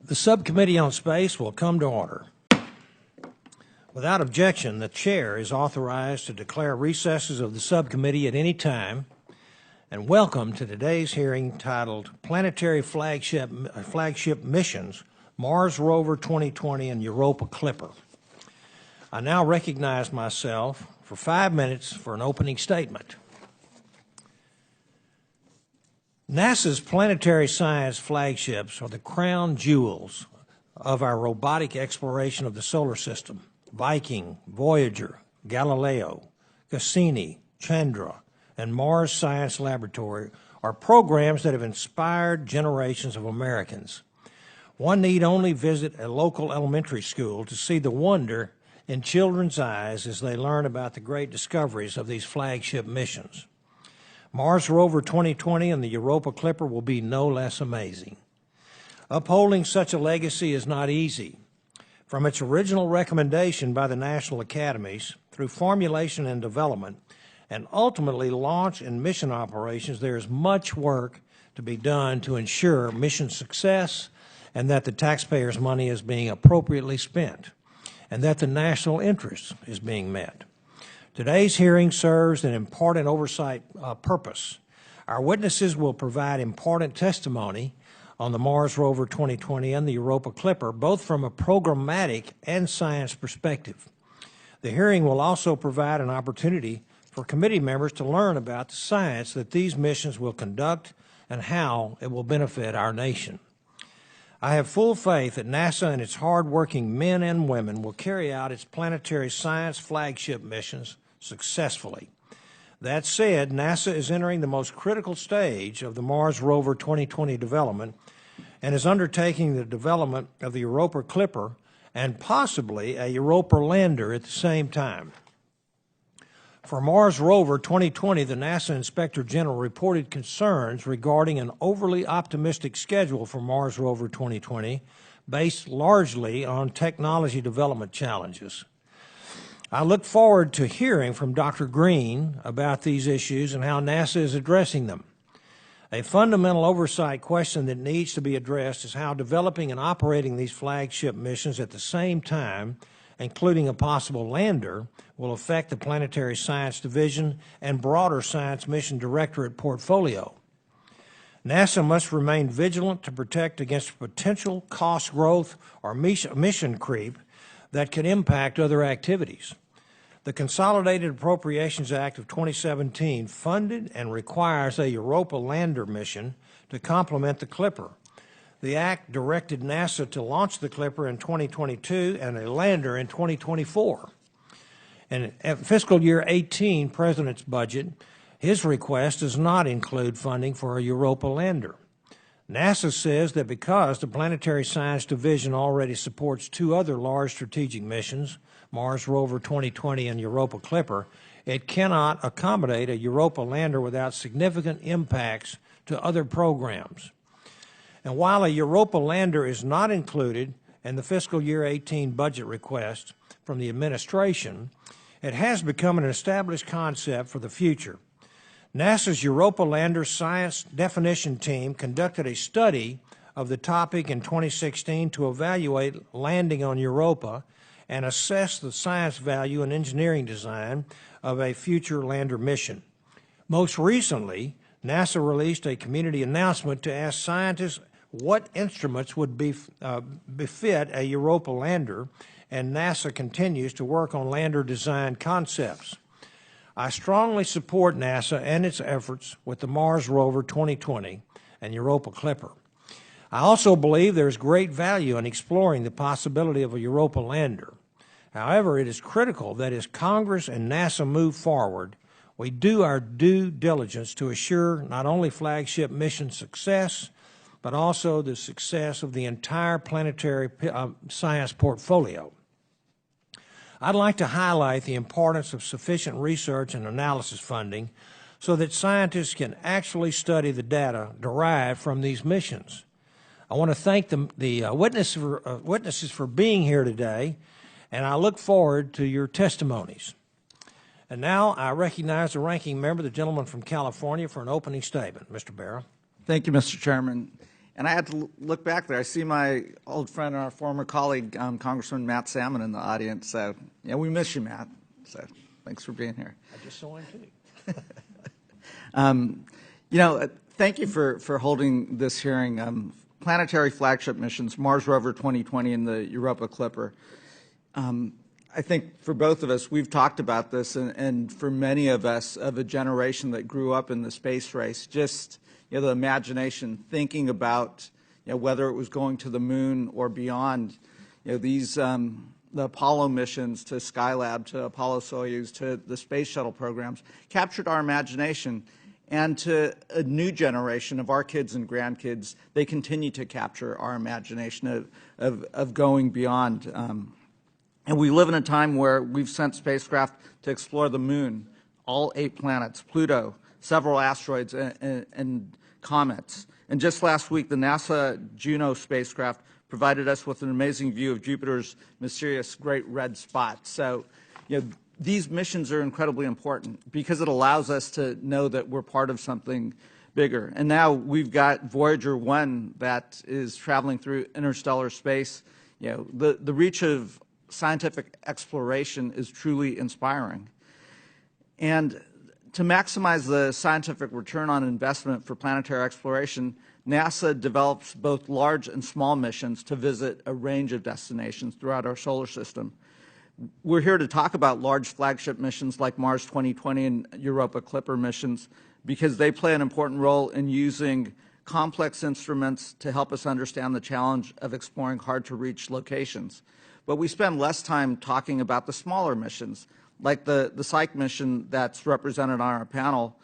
The Subcommittee on Space will come to order. Without objection, the Chair is authorized to declare recesses of the Subcommittee at any time. And welcome to today's hearing titled Planetary Flagship Missions, Mars Rover 2020 and Europa Clipper. I now recognize myself for 5 minutes for an opening statement. NASA's planetary science flagships are the crown jewels of our robotic exploration of the solar system. Viking, Voyager, Galileo, Cassini, Chandra, and Mars Science Laboratory are programs that have inspired generations of Americans. One need only visit a local elementary school to see the wonder in children's eyes as they learn about the great discoveries of these flagship missions. Mars Rover 2020 and the Europa Clipper will be no less amazing. Upholding such a legacy is not easy. From its original recommendation by the National Academies, through formulation and development, and ultimately launch and mission operations, there is much work to be done to ensure mission success and that the taxpayers' money is being appropriately spent and that the national interest is being met. Today's hearing serves an important oversight purpose. Our witnesses will provide important testimony on the Mars Rover 2020 and the Europa Clipper, both from a programmatic and science perspective. The hearing will also provide an opportunity for committee members to learn about the science that these missions will conduct and how it will benefit our nation. I have full faith that NASA and its hard-working men and women will carry out its planetary science flagship missions successfully. That said, NASA is entering the most critical stage of the Mars Rover 2020 development and is undertaking the development of the Europa Clipper and possibly a Europa lander at the same time. For Mars Rover 2020, the NASA Inspector General reported concerns regarding an overly optimistic schedule for Mars Rover 2020 based largely on technology development challenges. I look forward to hearing from Dr. Green about these issues and how NASA is addressing them. A fundamental oversight question that needs to be addressed is how developing and operating these flagship missions at the same time, including a possible lander, will affect the Planetary Science Division and broader Science Mission Directorate portfolio. NASA must remain vigilant to protect against potential cost growth or mission creep that could impact other activities. The Consolidated Appropriations Act of 2017 funded and requires a Europa lander mission to complement the Clipper. The Act directed NASA to launch the Clipper in 2022 and a lander in 2024. And at fiscal year 18 President's budget, his request does not include funding for a Europa lander. NASA says that because the Planetary Science Division already supports two other large strategic missions, Mars Rover 2020 and Europa Clipper, it cannot accommodate a Europa lander without significant impacts to other programs. And while a Europa lander is not included in the fiscal year 18 budget request from the administration, it has become an established concept for the future. NASA's Europa Lander Science Definition Team conducted a study of the topic in 2016 to evaluate landing on Europa and assess the science value and engineering design of a future lander mission. Most recently, NASA released a community announcement to ask scientists what instruments would befit a Europa lander, and NASA continues to work on lander design concepts. I strongly support NASA and its efforts with the Mars Rover 2020 and Europa Clipper. I also believe there is great value in exploring the possibility of a Europa lander. However, it is critical that as Congress and NASA move forward, we do our due diligence to assure not only flagship mission success, but also the success of the entire planetary science portfolio. I'd like to highlight the importance of sufficient research and analysis funding so that scientists can actually study the data derived from these missions. I want to thank the witnesses for being here today, and I look forward to your testimonies. And now I recognize the ranking member, the gentleman from California, for an opening statement. Mr. Barra. Thank you, Mr. Chairman. And I had to look back there. I see my old friend and our former colleague, Congressman Matt Salmon, in the audience. So, yeah, we miss you, Matt. So, thanks for being here. I just saw him too. Thank you for holding this hearing. Planetary Flagship Missions, Mars Rover 2020 and the Europa Clipper. I think for both of us, we've talked about this, and for many of us of a generation that grew up in the space race, just the imagination, thinking about whether it was going to the moon or beyond. These the Apollo missions to Skylab, to Apollo Soyuz, to the space shuttle programs captured our imagination. And to a new generation of our kids and grandkids, they continue to capture our imagination of going beyond. And we live in a time where we've sent spacecraft to explore the moon, all 8 planets, Pluto, several asteroids, and comets. And just last week, the NASA Juno spacecraft provided us with an amazing view of Jupiter's mysterious Great Red Spot. So, these missions are incredibly important because it allows us to know that we're part of something bigger. And now we've got Voyager 1 that is traveling through interstellar space. The reach of scientific exploration is truly inspiring. And to maximize the scientific return on investment for planetary exploration, NASA develops both large and small missions to visit a range of destinations throughout our solar system. We're here to talk about large flagship missions like Mars 2020 and Europa Clipper missions because they play an important role in using complex instruments to help us understand the challenge of exploring hard-to-reach locations. But we spend less time talking about the smaller missions, like the Psyche mission that's represented on our panel.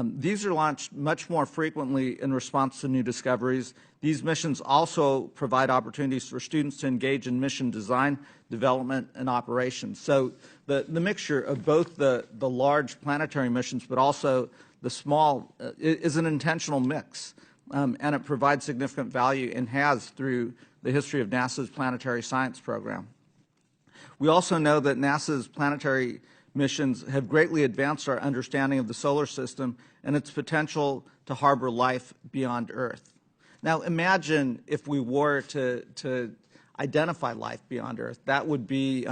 These are launched much more frequently in response to new discoveries. These missions also provide opportunities for students to engage in mission design, development, and operations. So the mixture of both the large planetary missions but also the small is an intentional mix, and it provides significant value and has through the history of NASA's Planetary Science program. We also know that NASA's planetary missions have greatly advanced our understanding of the solar system and its potential to harbor life beyond Earth. Now imagine if we were to identify life beyond Earth. That would be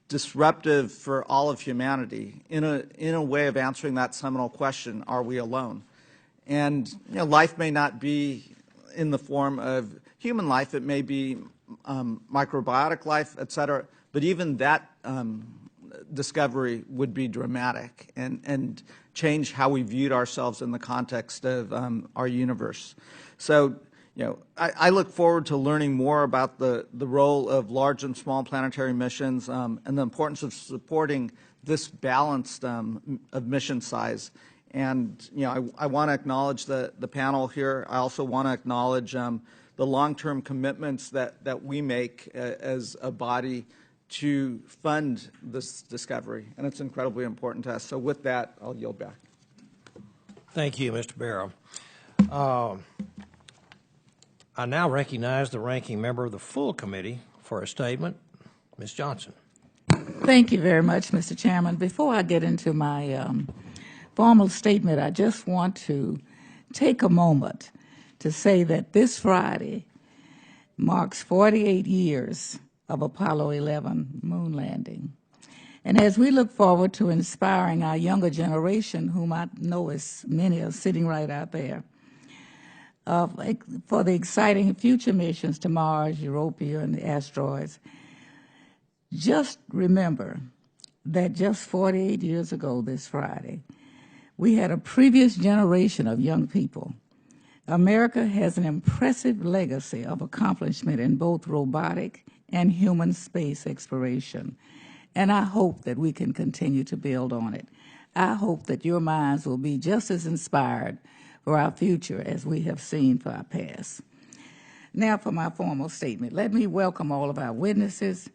disruptive for all of humanity in a way of answering that seminal question, are we alone? And life may not be in the form of human life. It may be microbiotic life, et cetera. But even that discovery would be dramatic and change how we viewed ourselves in the context of our universe. So, I look forward to learning more about the role of large and small planetary missions and the importance of supporting this balance of mission size. And, I want to acknowledge the panel here. I also want to acknowledge the long-term commitments that we make as a body to fund this discovery, and it's incredibly important to us. So with that, I'll yield back. Thank you, Mr. Barrow. I now recognize the ranking member of the full committee for a statement. Ms. Johnson. Thank you very much, Mr. Chairman. Before I get into my formal statement, I just want to take a moment to say that this Friday marks 48 years of Apollo 11 moon landing. And as we look forward to inspiring our younger generation, whom I know is many are sitting right out there, for the exciting future missions to Mars, Europa, and the asteroids, just remember that just 48 years ago this Friday, we had a previous generation of young people. America has an impressive legacy of accomplishment in both robotic and human space exploration. And I hope that we can continue to build on it. I hope that your minds will be just as inspired for our future as we have seen for our past. Now for my formal statement. Let me welcome all of our witnesses.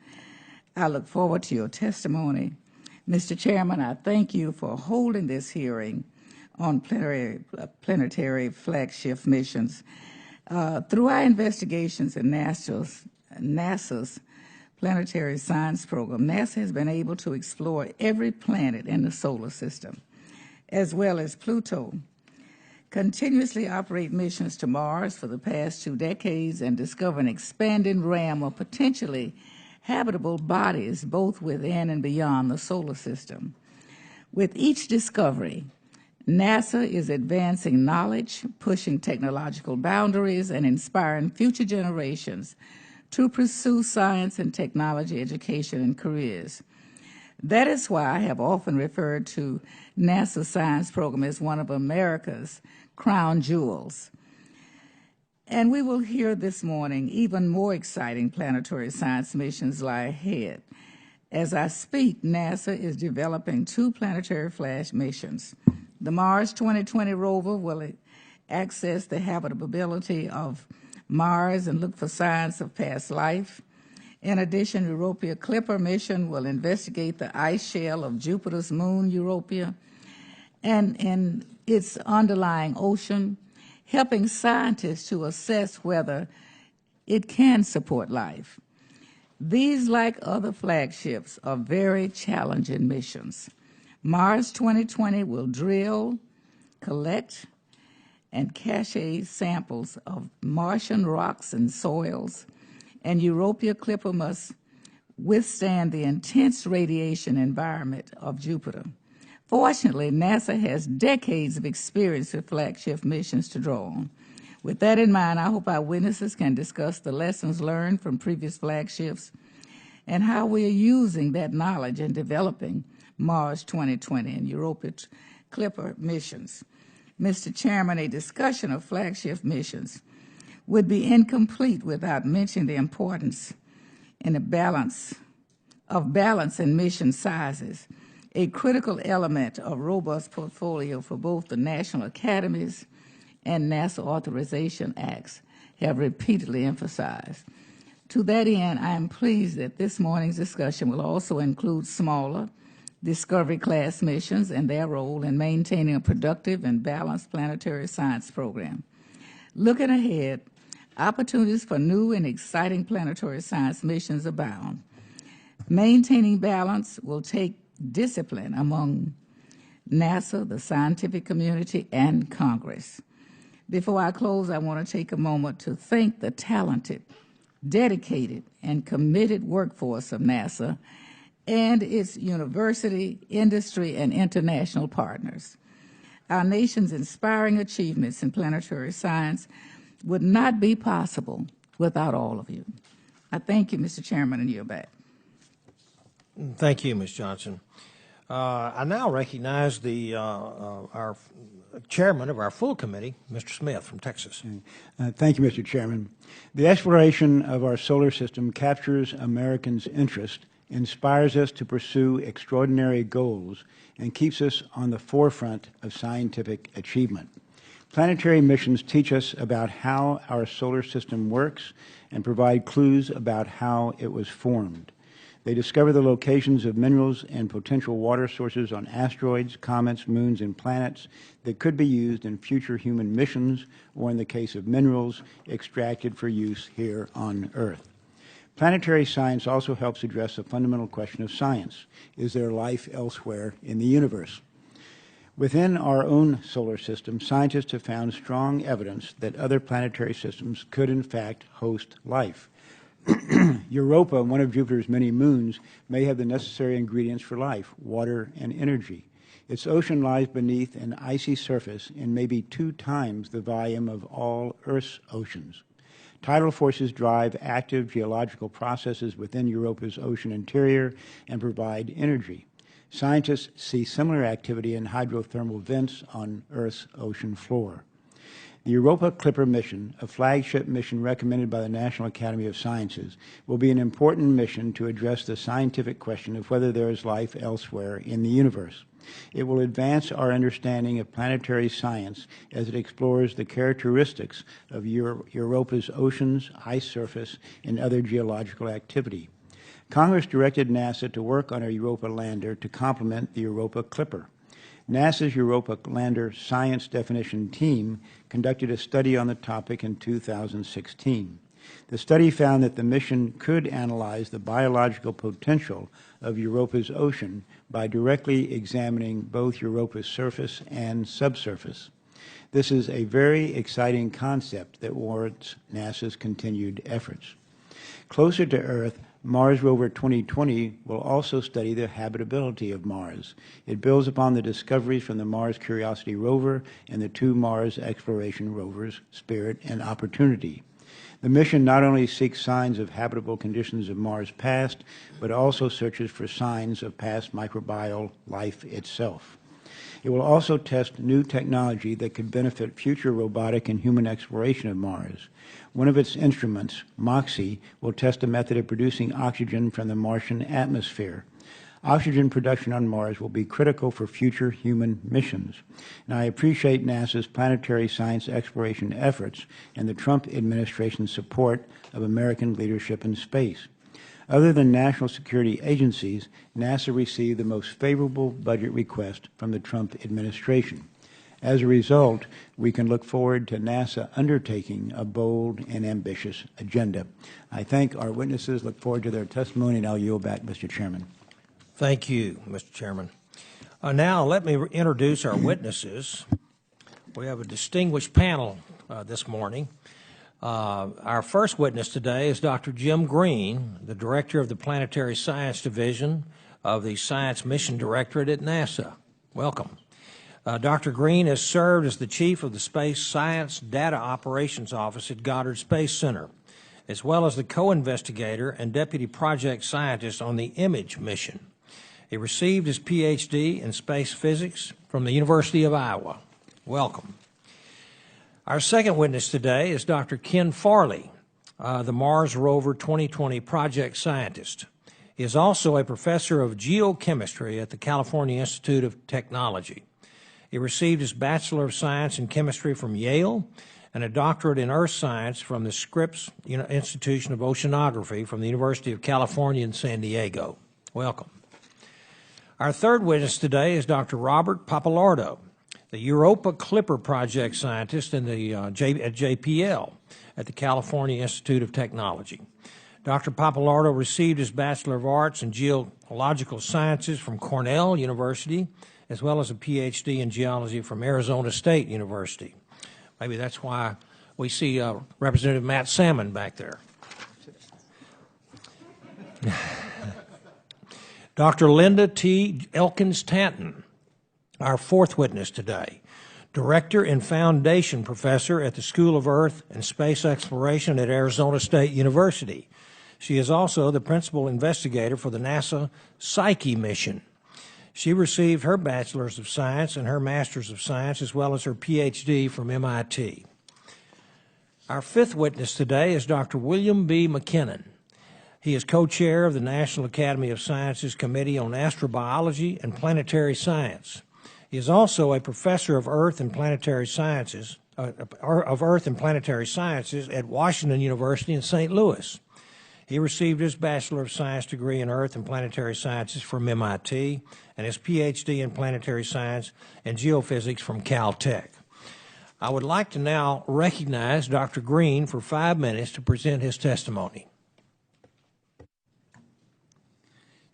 I look forward to your testimony. Mr. Chairman, I thank you for holding this hearing on planetary flagship missions. Through our investigations in NASA's Planetary Science program, NASA has been able to explore every planet in the solar system, as well as Pluto. continuously operate missions to Mars for the past 2 decades and discover an expanding realm of potentially habitable bodies both within and beyond the solar system. With each discovery, NASA is advancing knowledge, pushing technological boundaries, and inspiring future generations to pursue science and technology education and careers. That is why I have often referred to NASA's science program as one of America's crown jewels. And we will hear this morning even more exciting planetary science missions lie ahead. As I speak, NASA is developing 2 planetary flash missions. The Mars 2020 rover will access the habitability of Mars and look for signs of past life. In addition, Europa Clipper mission will investigate the ice shell of Jupiter's moon, Europa, and its underlying ocean, helping scientists to assess whether it can support life. These, like other flagships, are very challenging missions. Mars 2020 will drill, collect, and cache samples of Martian rocks and soils, and Europa Clipper must withstand the intense radiation environment of Jupiter. Fortunately, NASA has decades of experience with flagship missions to draw on. With that in mind, I hope our witnesses can discuss the lessons learned from previous flagships and how we are using that knowledge in developing Mars 2020 and Europa Clipper missions. Mr. Chairman, a discussion of flagship missions would be incomplete without mentioning the importance in a balance in mission sizes, a critical element of robust portfolio for both the National Academies and NASA Authorization Acts have repeatedly emphasized. To that end, I am pleased that this morning's discussion will also include smaller Discovery class missions and their role in maintaining a productive and balanced planetary science program. Looking ahead, opportunities for new and exciting planetary science missions abound. Maintaining balance will take discipline among NASA, the scientific community, and Congress. Before I close, I want to take a moment to thank the talented, dedicated, and committed workforce of NASA and its university, industry, and international partners. Our nation's inspiring achievements in planetary science would not be possible without all of you. I thank you, Mr. Chairman, and yield back. Thank you, Ms. Johnson. I now recognize our chairman of our full committee, Mr. Smith from Texas. Thank you, Mr. Chairman. The exploration of our solar system captures Americans' interest, inspires us to pursue extraordinary goals, and keeps us on the forefront of scientific achievement. Planetary missions teach us about how our solar system works and provide clues about how it was formed. They discover the locations of minerals and potential water sources on asteroids, comets, moons, and planets that could be used in future human missions, or in the case of minerals, extracted for use here on Earth. Planetary science also helps address the fundamental question of science. Is there life elsewhere in the universe? Within our own solar system, scientists have found strong evidence that other planetary systems could in fact host life. Europa, one of Jupiter's many moons, may have the necessary ingredients for life: water and energy. Its ocean lies beneath an icy surface and may be 2 times the volume of all Earth's oceans. Tidal forces drive active geological processes within Europa's ocean interior and provide energy. Scientists see similar activity in hydrothermal vents on Earth's ocean floor. The Europa Clipper mission, a flagship mission recommended by the National Academy of Sciences, will be an important mission to address the scientific question of whether there is life elsewhere in the universe. It will advance our understanding of planetary science as it explores the characteristics of Europa's oceans, ice surface, and other geological activity. Congress directed NASA to work on a Europa lander to complement the Europa Clipper. NASA's Europa Lander Science Definition Team conducted a study on the topic in 2016. The study found that the mission could analyze the biological potential of Europa's ocean by directly examining both Europa's surface and subsurface. This is a very exciting concept that warrants NASA's continued efforts. Closer to Earth, Mars Rover 2020 will also study the habitability of Mars. It builds upon the discoveries from the Mars Curiosity rover and the two Mars exploration rovers, Spirit and Opportunity. The mission not only seeks signs of habitable conditions of Mars past, but also searches for signs of past microbial life itself. It will also test new technology that could benefit future robotic and human exploration of Mars. One of its instruments, MOXIE, will test a method of producing oxygen from the Martian atmosphere. Oxygen production on Mars will be critical for future human missions. And I appreciate NASA's planetary science exploration efforts and the Trump administration's support of American leadership in space. Other than national security agencies, NASA received the most favorable budget request from the Trump administration. As a result, we can look forward to NASA undertaking a bold and ambitious agenda. I thank our witnesses, look forward to their testimony, and I'll yield back, Mr. Chairman. Thank you, Mr. Chairman. Now let me introduce our witnesses. We have a distinguished panel this morning. Our first witness today is Dr. Jim Green, the Director of the Planetary Science Division of the Science Mission Directorate at NASA. Welcome. Dr. Green has served as the Chief of the Space Science Data Operations Office at Goddard Space Center, as well as the co-investigator and Deputy Project Scientist on the IMAGE mission. He received his Ph.D. in space physics from the University of Iowa. Welcome. Our second witness today is Dr. Ken Farley, the Mars Rover 2020 project scientist. He is also a professor of geochemistry at the California Institute of Technology. He received his Bachelor of Science in Chemistry from Yale and a doctorate in Earth Science from the Scripps Institution of Oceanography from the University of California in San Diego. Welcome. Our third witness today is Dr. Robert Pappalardo, the Europa Clipper project scientist at JPL at the California Institute of Technology. Dr. Pappalardo received his Bachelor of Arts in Geological Sciences from Cornell University, as well as a Ph.D. in Geology from Arizona State University. Maybe that's why we see Representative Matt Salmon back there. Dr. Linda T. Elkins-Tanton, our fourth witness today, Director and Foundation Professor at the School of Earth and Space Exploration at Arizona State University. She is also the Principal Investigator for the NASA Psyche mission. She received her Bachelor's of Science and her Master's of Science, as well as her Ph.D. from MIT. Our fifth witness today is Dr. William B. McKinnon. He is co-chair of the National Academy of Sciences Committee on Astrobiology and Planetary Science. He is also a professor of Earth and Planetary Sciences at Washington University in St. Louis. He received his Bachelor of Science degree in Earth and Planetary Sciences from MIT and his Ph.D. in Planetary Science and Geophysics from Caltech. I would like to now recognize Dr. Green for 5 minutes to present his testimony.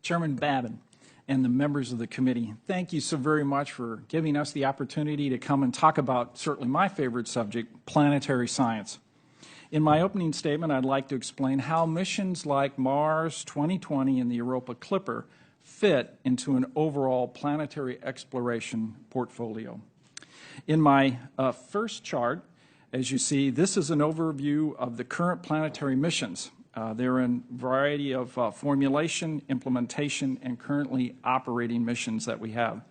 Chairman Babin and the members of the committee, thank you so very much for giving us the opportunity to come and talk about certainly my favorite subject, planetary science. In my opening statement, I'd like to explain how missions like Mars 2020 and the Europa Clipper fit into an overall planetary exploration portfolio. In my first chart, as you see, this is an overview of the current planetary missions. They're in a variety of formulation, implementation, and currently operating missions that we have.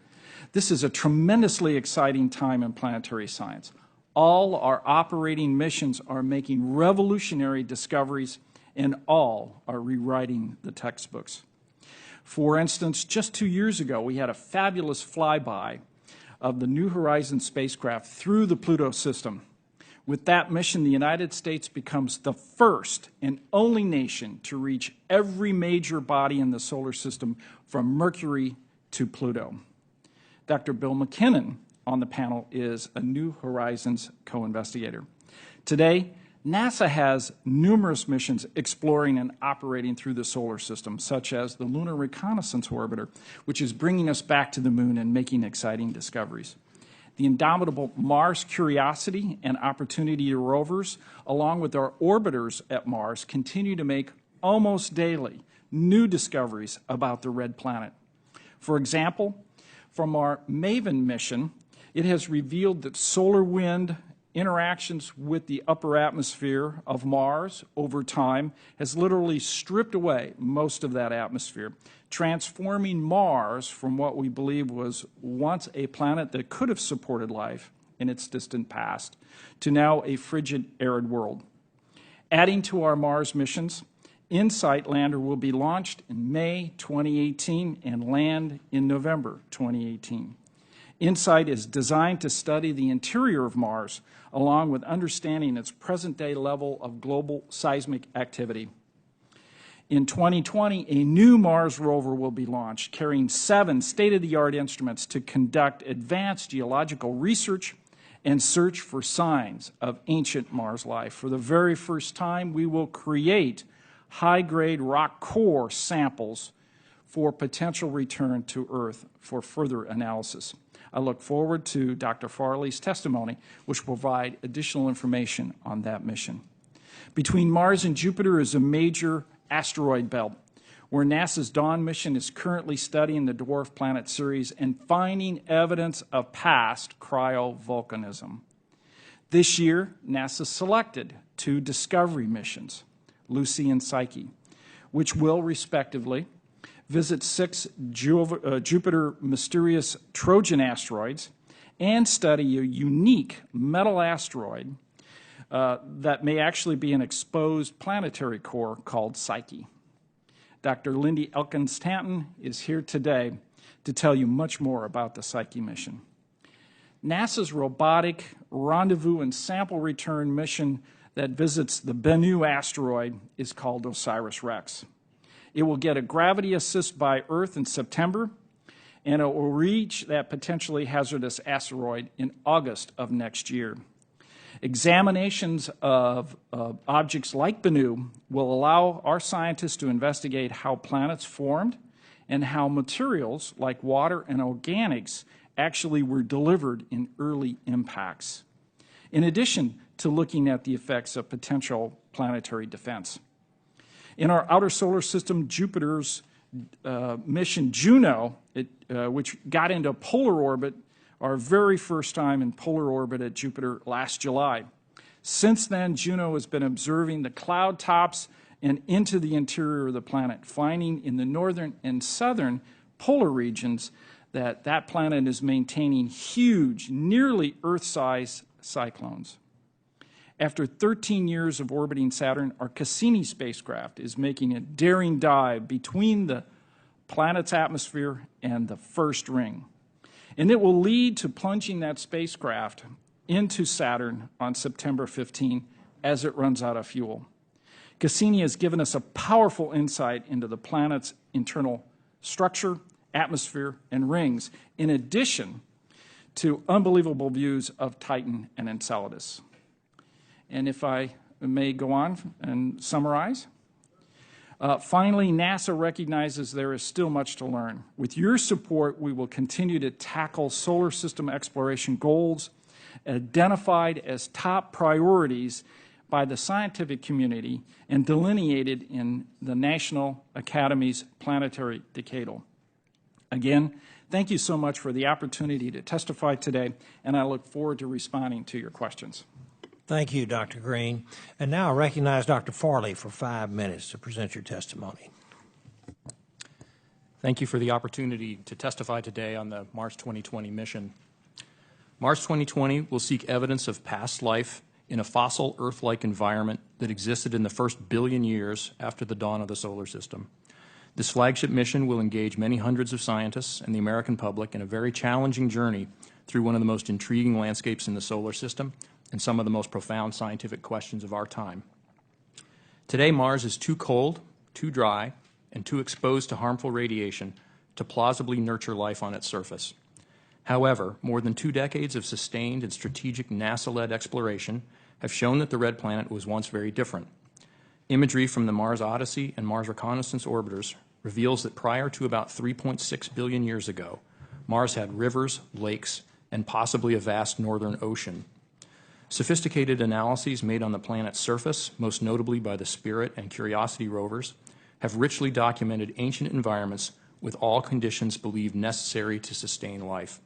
This is a tremendously exciting time in planetary science. All our operating missions are making revolutionary discoveries, and all are rewriting the textbooks. For instance, just 2 years ago, we had a fabulous flyby of the New Horizons spacecraft through the Pluto system. With that mission, the United States becomes the first and only nation to reach every major body in the solar system from Mercury to Pluto. Dr. Bill McKinnon on the panel is a New Horizons co-investigator. Today, NASA has numerous missions exploring and operating through the solar system, such as the Lunar Reconnaissance Orbiter, which is bringing us back to the moon and making exciting discoveries. The indomitable Mars Curiosity and Opportunity rovers, along with our orbiters at Mars, continue to make almost daily new discoveries about the red planet. For example, from our MAVEN mission, it has revealed that solar wind interactions with the upper atmosphere of Mars over time has literally stripped away most of that atmosphere, transforming Mars from what we believe was once a planet that could have supported life in its distant past to now a frigid, arid world. Adding to our Mars missions, InSight lander will be launched in May 2018 and land in November 2018. InSight is designed to study the interior of Mars, along with understanding its present-day level of global seismic activity. In 2020, a new Mars Rover will be launched, carrying 7 state-of-the-art instruments to conduct advanced geological research and search for signs of ancient Mars life. For the very first time, we will create high-grade rock core samples for potential return to Earth for further analysis. I look forward to Dr. Farley's testimony, which will provide additional information on that mission. Between Mars and Jupiter is a major asteroid belt, where NASA's Dawn mission is currently studying the dwarf planet Ceres and finding evidence of past cryovolcanism. This year, NASA selected 2 discovery missions, Lucy and Psyche, which will, respectively, visit 6 Jupiter mysterious Trojan asteroids and study a unique metal asteroid that may actually be an exposed planetary core called Psyche. Dr. Lindy Elkins-Tanton is here today to tell you much more about the Psyche mission. NASA's robotic rendezvous and sample return mission that visits the Bennu asteroid is called OSIRIS-REx. It will get a gravity assist by Earth in September, and it will reach that potentially hazardous asteroid in August of next year. Examinations of objects like Bennu will allow our scientists to investigate how planets formed and how materials like water and organics actually were delivered in early impacts, in addition to looking at the effects of potential planetary defense. In our outer solar system, Jupiter's mission Juno, which got into polar orbit, our very first time in polar orbit at Jupiter last July. Since then, Juno has been observing the cloud tops and into the interior of the planet, finding in the northern and southern polar regions that that planet is maintaining huge, nearly Earth-sized cyclones. After 13 years of orbiting Saturn, our Cassini spacecraft is making a daring dive between the planet's atmosphere and the first ring. And it will lead to plunging that spacecraft into Saturn on September 15 as it runs out of fuel. Cassini has given us a powerful insight into the planet's internal structure, atmosphere, and rings, in addition to unbelievable views of Titan and Enceladus. And if I may go on and summarize. Finally, NASA recognizes there is still much to learn. With your support, we will continue to tackle solar system exploration goals identified as top priorities by the scientific community and delineated in the National Academy's Planetary Decadal. Again, thank you so much for the opportunity to testify today, and I look forward to responding to your questions. Thank you, Dr. Green. And now I recognize Dr. Farley for 5 minutes to present your testimony. Thank you for the opportunity to testify today on the Mars 2020 mission. Mars 2020 will seek evidence of past life in a fossil Earth-like environment that existed in the first billion years after the dawn of the solar system. This flagship mission will engage many hundreds of scientists and the American public in a very challenging journey through one of the most intriguing landscapes in the solar system and some of the most profound scientific questions of our time. Today, Mars is too cold, too dry, and too exposed to harmful radiation to plausibly nurture life on its surface. However, more than 2 decades of sustained and strategic NASA-led exploration have shown that the red planet was once very different. Imagery from the Mars Odyssey and Mars Reconnaissance orbiters reveals that prior to about 3.6 billion years ago, Mars had rivers, lakes, and possibly a vast northern ocean. Sophisticated analyses made on the planet's surface, most notably by the Spirit and Curiosity rovers, have richly documented ancient environments with all conditions believed necessary to sustain life.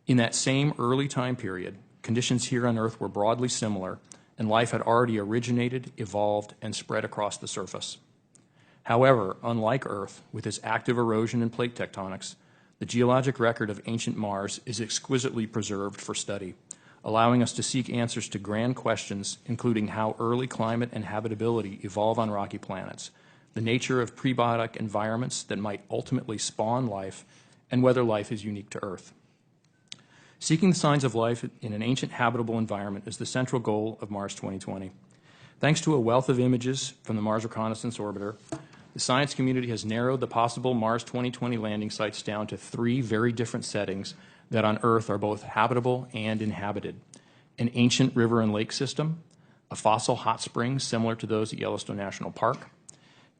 In that same early time period, conditions here on Earth were broadly similar, and life had already originated, evolved, and spread across the surface. However, unlike Earth, with its active erosion and plate tectonics, the geologic record of ancient Mars is exquisitely preserved for study, allowing us to seek answers to grand questions, including how early climate and habitability evolve on rocky planets, the nature of prebiotic environments that might ultimately spawn life, and whether life is unique to Earth. Seeking the signs of life in an ancient habitable environment is the central goal of Mars 2020. Thanks to a wealth of images from the Mars Reconnaissance Orbiter, the science community has narrowed the possible Mars 2020 landing sites down to 3 very different settings that on Earth are both habitable and inhabited: an ancient river and lake system, a fossil hot spring similar to those at Yellowstone National Park,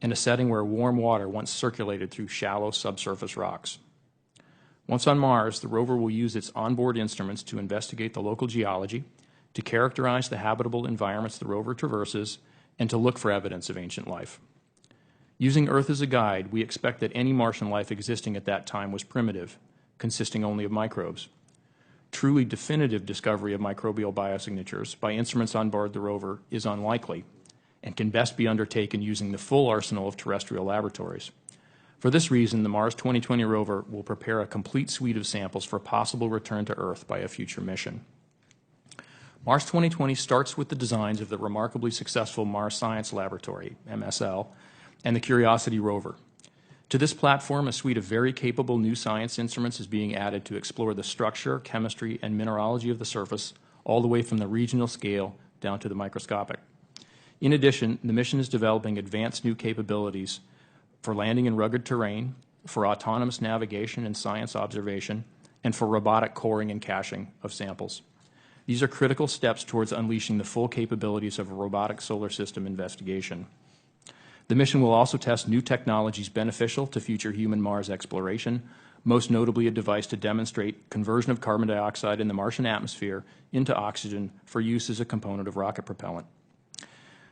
and a setting where warm water once circulated through shallow subsurface rocks. Once on Mars, the rover will use its onboard instruments to investigate the local geology, to characterize the habitable environments the rover traverses, and to look for evidence of ancient life. Using Earth as a guide, we expect that any Martian life existing at that time was primitive, consisting only of microbes. Truly definitive discovery of microbial biosignatures by instruments on board the rover is unlikely and can best be undertaken using the full arsenal of terrestrial laboratories. For this reason, the Mars 2020 rover will prepare a complete suite of samples for possible return to Earth by a future mission. Mars 2020 starts with the designs of the remarkably successful Mars Science Laboratory, MSL, and the Curiosity rover. To this platform, a suite of very capable new science instruments is being added to explore the structure, chemistry, and mineralogy of the surface, all the way from the regional scale down to the microscopic. In addition, the mission is developing advanced new capabilities for landing in rugged terrain, for autonomous navigation and science observation, and for robotic coring and caching of samples. These are critical steps towards unleashing the full capabilities of a robotic solar system investigation. The mission will also test new technologies beneficial to future human Mars exploration, most notably a device to demonstrate conversion of carbon dioxide in the Martian atmosphere into oxygen for use as a component of rocket propellant.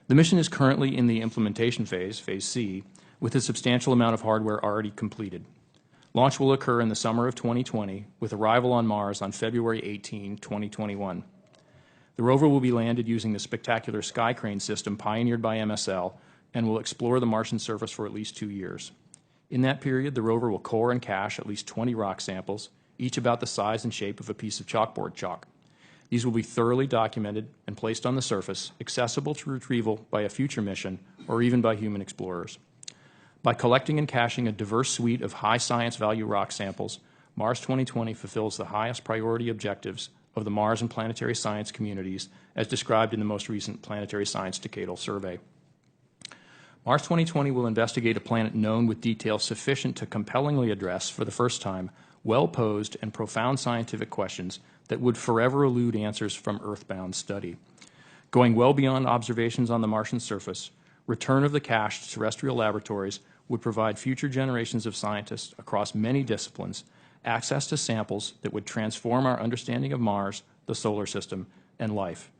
The mission is currently in the implementation phase, Phase C, with a substantial amount of hardware already completed. Launch will occur in the summer of 2020, with arrival on Mars on February 18, 2021. The rover will be landed using the spectacular Sky Crane system pioneered by MSL, and will explore the Martian surface for at least 2 years. In that period, the rover will core and cache at least 20 rock samples, each about the size and shape of a piece of chalkboard chalk. These will be thoroughly documented and placed on the surface, accessible to retrieval by a future mission or even by human explorers. By collecting and caching a diverse suite of high science value rock samples, Mars 2020 fulfills the highest priority objectives of the Mars and planetary science communities as described in the most recent Planetary Science Decadal Survey. Mars 2020 will investigate a planet known with detail sufficient to compellingly address, for the first time, well-posed and profound scientific questions that would forever elude answers from Earthbound study. Going well beyond observations on the Martian surface, return of the cache to terrestrial laboratories would provide future generations of scientists across many disciplines access to samples that would transform our understanding of Mars, the solar system, and life.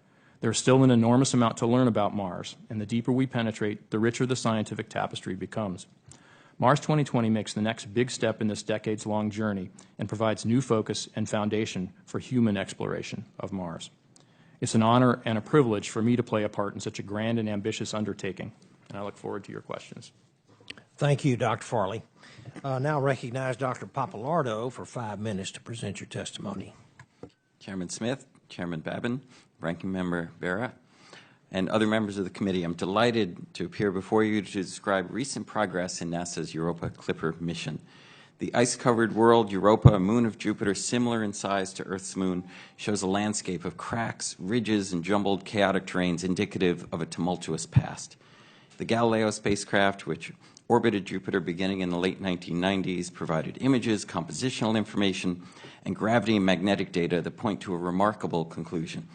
There's still an enormous amount to learn about Mars, and the deeper we penetrate, the richer the scientific tapestry becomes. Mars 2020 makes the next big step in this decades-long journey and provides new focus and foundation for human exploration of Mars. It's an honor and a privilege for me to play a part in such a grand and ambitious undertaking, and I look forward to your questions. Thank you, Dr. Farley. Now recognize Dr. Pappalardo for 5 minutes to present your testimony. Chairman Smith, Chairman Babin, Ranking Member Vera, and other members of the committee, I'm delighted to appear before you to describe recent progress in NASA's Europa Clipper mission. The ice-covered world Europa, a moon of Jupiter similar in size to Earth's moon, shows a landscape of cracks, ridges, and jumbled chaotic terrains indicative of a tumultuous past. The Galileo spacecraft, which orbited Jupiter beginning in the late 1990s, provided images, compositional information, and gravity and magnetic data that point to a remarkable conclusion.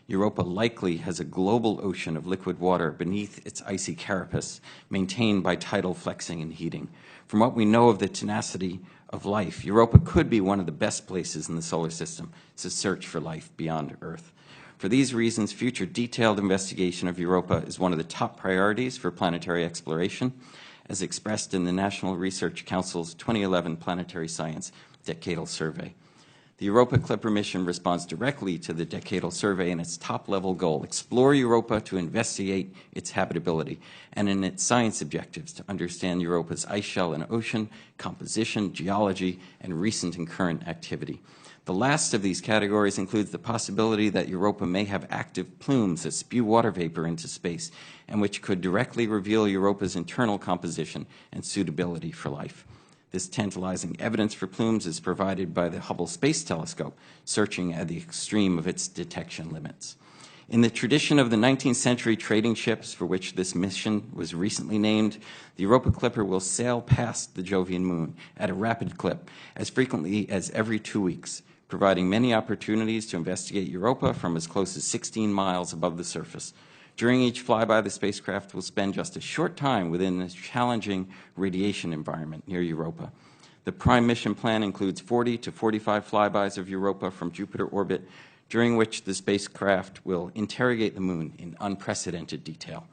Europa likely has a global ocean of liquid water beneath its icy carapace, maintained by tidal flexing and heating. From what we know of the tenacity of life, Europa could be one of the best places in the solar system to search for life beyond Earth. For these reasons, future detailed investigation of Europa is one of the top priorities for planetary exploration, as expressed in the National Research Council's 2011 Planetary Science Decadal Survey. The Europa Clipper mission responds directly to the Decadal Survey in its top-level goal, explore Europa to investigate its habitability, and in its science objectives to understand Europa's ice shell and ocean, composition, geology, and recent and current activity. The last of these categories includes the possibility that Europa may have active plumes that spew water vapor into space and which could directly reveal Europa's internal composition and suitability for life. This tantalizing evidence for plumes is provided by the Hubble Space Telescope, searching at the extreme of its detection limits. In the tradition of the 19th century trading ships for which this mission was recently named, the Europa Clipper will sail past the Jovian moon at a rapid clip, as frequently as every 2 weeks, providing many opportunities to investigate Europa from as close as 16 miles above the surface. During each flyby, the spacecraft will spend just a short time within a challenging radiation environment near Europa. The prime mission plan includes 40 to 45 flybys of Europa from Jupiter orbit, during which the spacecraft will interrogate the moon in unprecedented detail.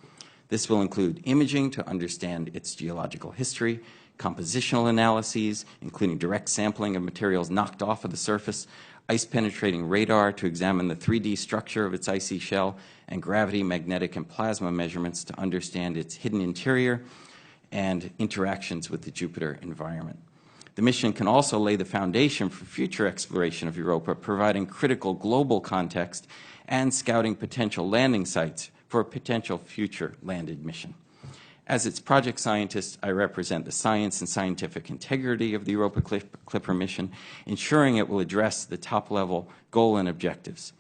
This will include imaging to understand its geological history, compositional analyses, including direct sampling of materials knocked off of the surface, ice-penetrating radar to examine the 3D structure of its icy shell, and gravity, magnetic, and plasma measurements to understand its hidden interior and interactions with the Jupiter environment. The mission can also lay the foundation for future exploration of Europa, providing critical global context and scouting potential landing sites for a potential future landed mission. As its project scientist, I represent the science and scientific integrity of the Europa Clipper mission, ensuring it will address the top-level goal and objectives.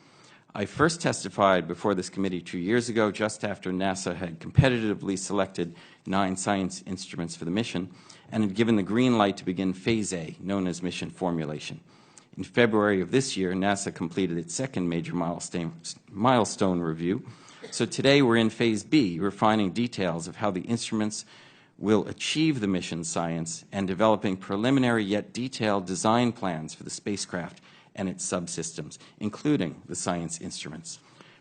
I first testified before this committee 2 years ago, just after NASA had competitively selected 9 science instruments for the mission and had given the green light to begin Phase A, known as mission formulation. In February of this year, NASA completed its second major milestone review. So today we're in Phase B, refining details of how the instruments will achieve the mission science and developing preliminary yet detailed design plans for the spacecraft and its subsystems, including the science instruments.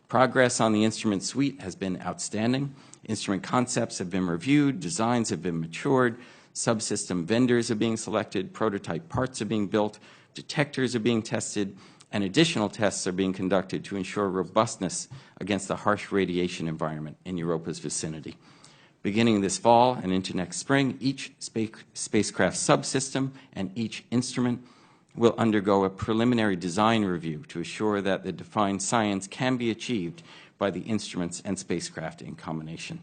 Progress on the instrument suite has been outstanding. Instrument concepts have been reviewed, designs have been matured, subsystem vendors are being selected, prototype parts are being built, detectors are being tested, and additional tests are being conducted to ensure robustness against the harsh radiation environment in Europa's vicinity. Beginning this fall and into next spring, each spacecraft subsystem and each instrument will undergo a preliminary design review to assure that the defined science can be achieved by the instruments and spacecraft in combination.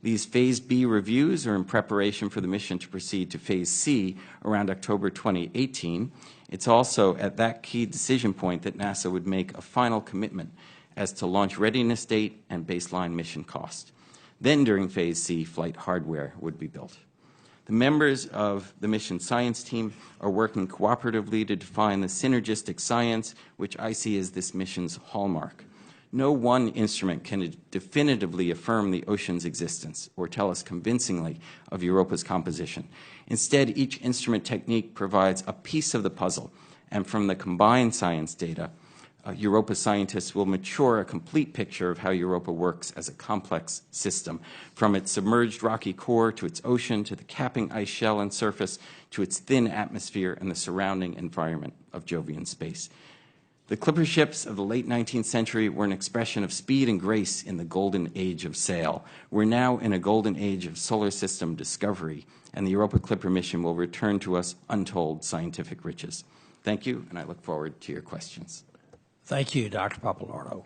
These Phase B reviews are in preparation for the mission to proceed to Phase C around October 2018. It's also at that key decision point that NASA would make a final commitment as to launch readiness date and baseline mission cost. Then during Phase C, flight hardware would be built. The members of the mission science team are working cooperatively to define the synergistic science, which I see as this mission's hallmark. No one instrument can definitively affirm the ocean's existence or tell us convincingly of Europa's composition. Instead, each instrument technique provides a piece of the puzzle, and from the combined science data, Europa scientists will mature a complete picture of how Europa works as a complex system, from its submerged rocky core to its ocean to the capping ice shell and surface to its thin atmosphere and the surrounding environment of Jovian space. The Clipper ships of the late 19th century were an expression of speed and grace in the golden age of sail. We're now in a golden age of solar system discovery, and the Europa Clipper mission will return to us untold scientific riches. Thank you, and I look forward to your questions. Thank you, Dr. Pappalardo.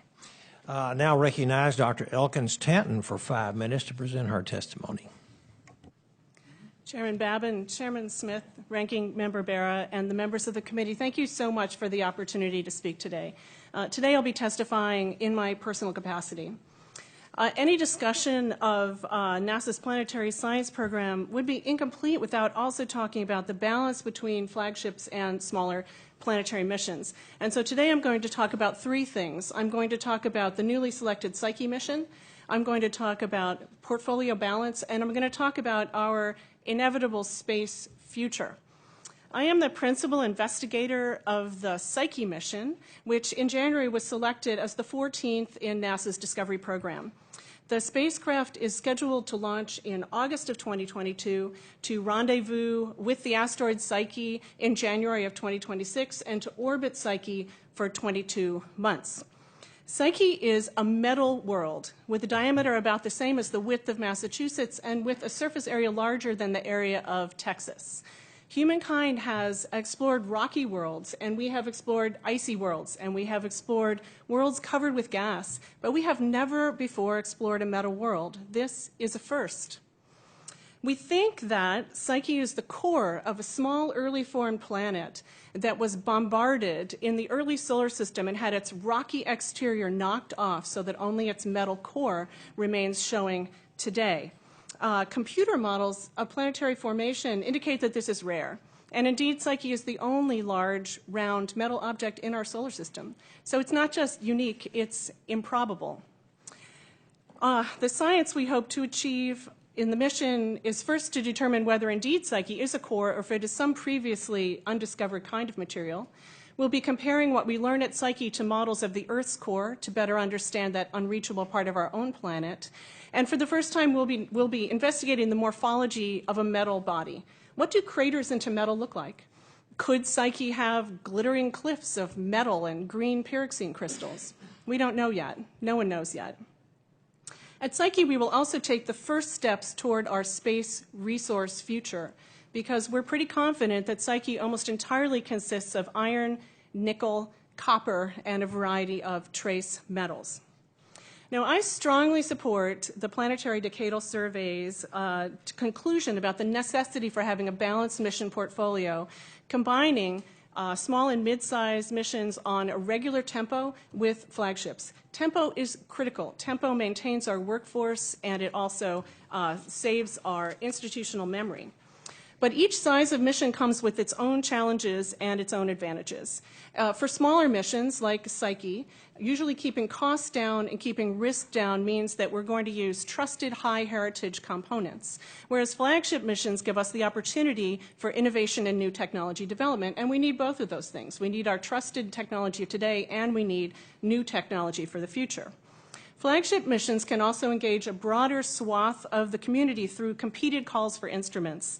Now recognize Dr. Elkins Tanton for 5 minutes to present her testimony. Chairman Babin, Chairman Smith, Ranking Member Berra, and the members of the committee, thank you so much for the opportunity to speak today. Today I'll be testifying in my personal capacity. Any discussion of NASA's Planetary Science Program would be incomplete without also talking about the balance between flagships and smaller planetary missions. And so today I'm going to talk about three things. I'm going to talk about the newly selected Psyche mission, I'm going to talk about portfolio balance, and I'm going to talk about our inevitable space future. I am the principal investigator of the Psyche mission, which in January was selected as the 14th in NASA's Discovery program. The spacecraft is scheduled to launch in August of 2022 to rendezvous with the asteroid Psyche in January of 2026 and to orbit Psyche for 22 months. Psyche is a metal world with a diameter about the same as the width of Massachusetts and with a surface area larger than the area of Texas. Humankind has explored rocky worlds, and we have explored icy worlds, and we have explored worlds covered with gas, but we have never before explored a metal world. This is a first. We think that Psyche is the core of a small, early formed planet that was bombarded in the early solar system and had its rocky exterior knocked off so that only its metal core remains showing today. Computer models of planetary formation indicate that this is rare. And indeed, Psyche is the only large, round metal object in our solar system. So it's not just unique, it's improbable. The science we hope to achieve in the mission is first to determine whether indeed Psyche is a core or if it is some previously undiscovered kind of material. We'll be comparing what we learn at Psyche to models of the Earth's core to better understand that unreachable part of our own planet. And for the first time, we'll be investigating the morphology of a metal body. What do craters into metal look like? Could Psyche have glittering cliffs of metal and green pyroxene crystals? We don't know yet. No one knows yet. At Psyche, we will also take the first steps toward our space resource future, because we're pretty confident that Psyche almost entirely consists of iron, nickel, copper, and a variety of trace metals. Now, I strongly support the Planetary Decadal Survey's conclusion about the necessity for having a balanced mission portfolio, combining small and mid-sized missions on a regular tempo with flagships. Tempo is critical. Tempo maintains our workforce, and it also saves our institutional memory. But each size of mission comes with its own challenges and its own advantages. For smaller missions like Psyche, usually keeping costs down and keeping risk down means that we're going to use trusted high heritage components, whereas flagship missions give us the opportunity for innovation and new technology development, and we need both of those things. We need our trusted technology of today, and we need new technology for the future. Flagship missions can also engage a broader swath of the community through competed calls for instruments.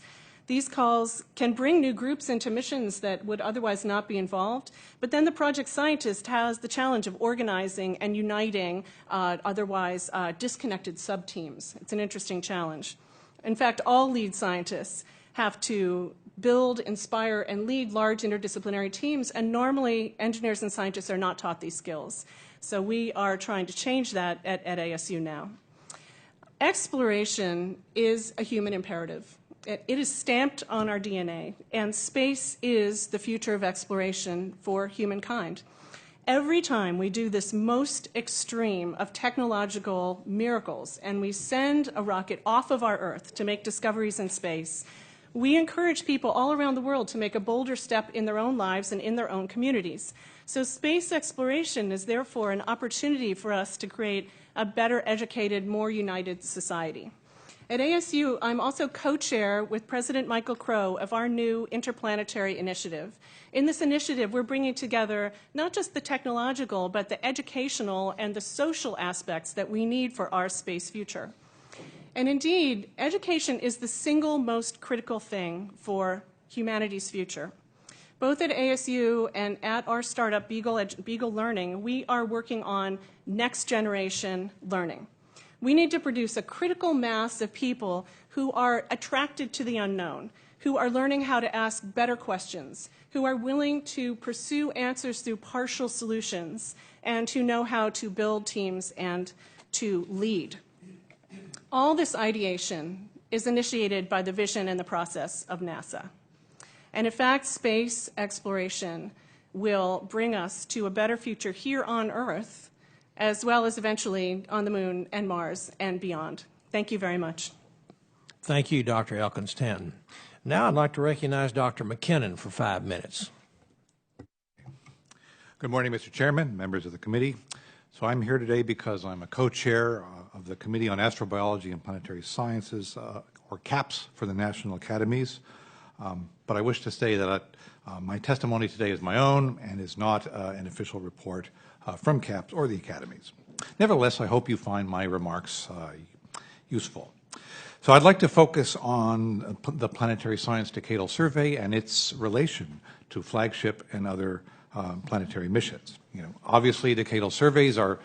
These calls can bring new groups into missions that would otherwise not be involved, but then the project scientist has the challenge of organizing and uniting otherwise disconnected sub-teams. It's an interesting challenge. In fact, all lead scientists have to build, inspire, and lead large interdisciplinary teams, and normally engineers and scientists are not taught these skills. So we are trying to change that at ASU now. Exploration is a human imperative. It is stamped on our DNA, and space is the future of exploration for humankind. Every time we do this most extreme of technological miracles and we send a rocket off of our Earth to make discoveries in space, we encourage people all around the world to make a bolder step in their own lives and in their own communities. So space exploration is therefore an opportunity for us to create a better educated, more united society. At ASU, I'm also co-chair with President Michael Crow of our new interplanetary initiative. In this initiative, we're bringing together not just the technological, but the educational and the social aspects that we need for our space future. And indeed, education is the single most critical thing for humanity's future. Both at ASU and at our startup, Beagle Learning, we are working on next generation learning. We need to produce a critical mass of people who are attracted to the unknown, who are learning how to ask better questions, who are willing to pursue answers through partial solutions, and who know how to build teams and to lead. All this ideation is initiated by the vision and the process of NASA. And in fact, space exploration will bring us to a better future here on Earth, as well as eventually on the Moon and Mars and beyond. Thank you very much. Thank you, Dr. Elkins-Tanton. Now I'd like to recognize Dr. McKinnon for 5 minutes. Good morning, Mr. Chairman, members of the committee. So I'm here today because I'm a co-chair of the Committee on Astrobiology and Planetary Sciences, or CAPS, for the National Academies. But I wish to say that my testimony today is my own and is not an official report from CAPS or the Academies. Nevertheless, I hope you find my remarks useful. So I'd like to focus on the Planetary Science Decadal Survey and its relation to flagship and other planetary missions. Obviously, decadal surveys are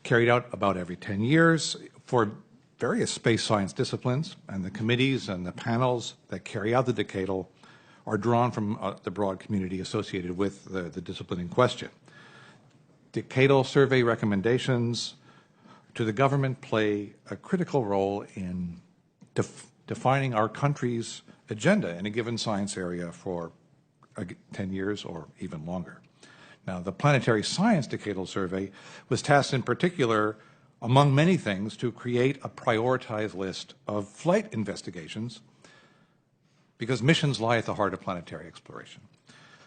carried out about every 10 years for various space science disciplines, and the committees and the panels that carry out the decadal are drawn from the broad community associated with the discipline in question. Decadal survey recommendations to the government play a critical role in defining our country's agenda in a given science area for 10 years or even longer. Now, the Planetary Science Decadal Survey was tasked in particular, among many things, to create a prioritized list of flight investigations because missions lie at the heart of planetary exploration.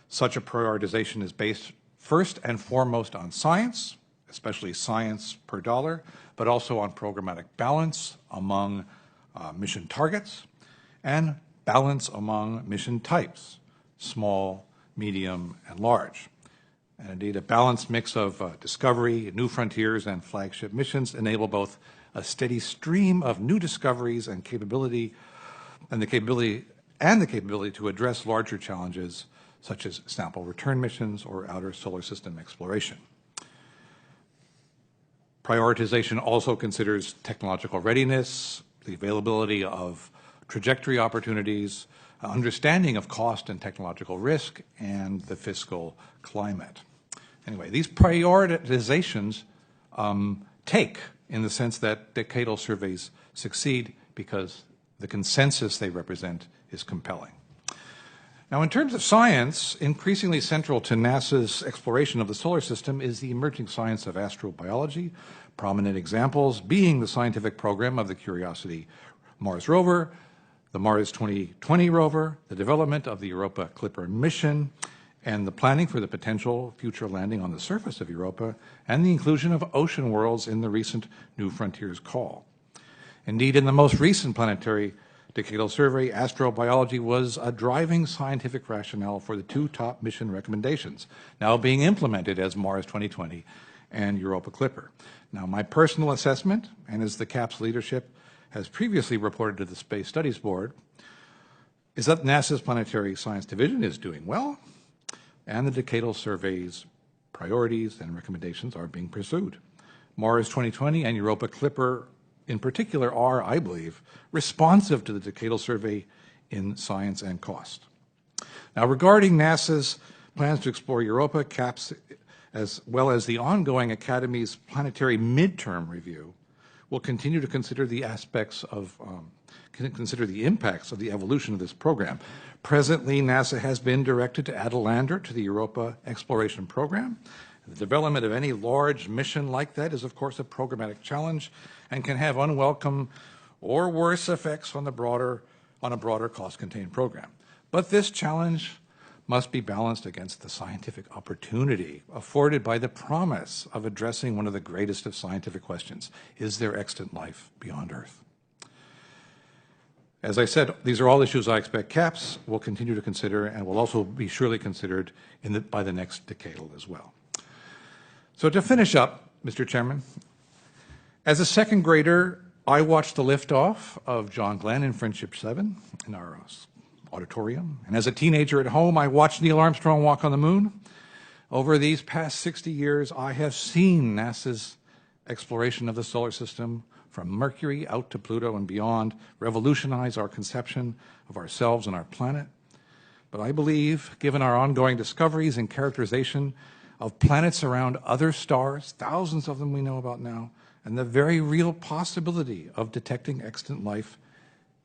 Such a prioritization is based first and foremost on science, especially science per dollar, but also on programmatic balance among mission targets and balance among mission types, small, medium, and large. And indeed, a balanced mix of discovery, new frontiers, and flagship missions enable both a steady stream of new discoveries and the capability to address larger challenges such as sample return missions or outer solar system exploration. Prioritization also considers technological readiness, the availability of trajectory opportunities, understanding of cost and technological risk, and the fiscal climate. Anyway, these prioritizations take in the sense that decadal surveys succeed because the consensus they represent is compelling. Now, in terms of science, increasingly central to NASA's exploration of the solar system is the emerging science of astrobiology, prominent examples being the scientific program of the Curiosity Mars Rover, the Mars 2020 rover, the development of the Europa Clipper mission, and the planning for the potential future landing on the surface of Europa, and the inclusion of ocean worlds in the recent New Frontiers call. Indeed, in the most recent planetary decadal survey, astrobiology was a driving scientific rationale for the two top mission recommendations, now being implemented as Mars 2020 and Europa Clipper. Now, my personal assessment, and as the CAPS leadership has previously reported to the Space Studies Board, is that NASA's Planetary Science Division is doing well, and the decadal survey's priorities and recommendations are being pursued. Mars 2020 and Europa Clipper in particular are, I believe, responsive to the decadal survey in science and cost. Now, regarding NASA's plans to explore Europa, CAPS, as well as the ongoing Academy's planetary midterm review, will continue to consider the impacts of the evolution of this program. Presently, NASA has been directed to add a lander to the Europa exploration program. The development of any large mission like that is, of course, a programmatic challenge and can have unwelcome or worse effects on a broader cost-contained program. But this challenge must be balanced against the scientific opportunity afforded by the promise of addressing one of the greatest of scientific questions: is there extant life beyond Earth? As I said, these are all issues I expect CAPS will continue to consider and will also be surely considered by the next decadal as well. So to finish up, Mr. Chairman, as a second grader, I watched the liftoff of John Glenn in Friendship 7 in our auditorium. And as a teenager at home, I watched Neil Armstrong walk on the moon. Over these past 60 years, I have seen NASA's exploration of the solar system from Mercury out to Pluto and beyond revolutionize our conception of ourselves and our planet. But I believe, given our ongoing discoveries and characterization of planets around other stars, thousands of them we know about now, and the very real possibility of detecting extant life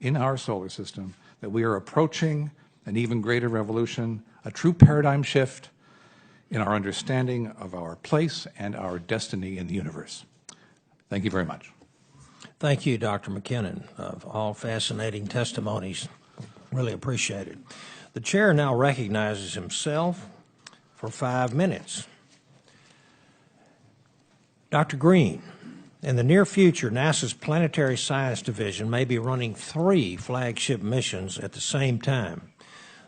in our solar system, that we are approaching an even greater revolution, a true paradigm shift in our understanding of our place and our destiny in the universe. Thank you very much. Thank you, Dr. McKinnon, of all fascinating testimonies. Really appreciate it. The chair now recognizes himself for for 5 minutes. Dr. Green, in the near future, NASA's Planetary Science Division may be running 3 flagship missions at the same time.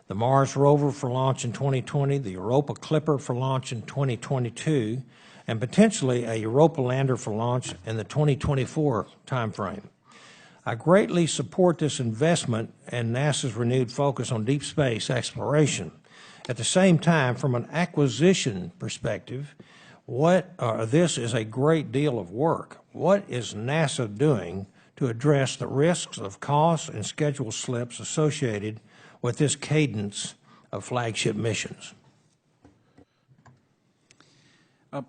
The Mars Rover for launch in 2020, the Europa Clipper for launch in 2022, and potentially a Europa lander for launch in the 2024 timeframe. I greatly support this investment and NASA's renewed focus on deep space exploration. At the same time, from an acquisition perspective, this is a great deal of work. What is NASA doing to address the risks of cost and schedule slips associated with this cadence of flagship missions?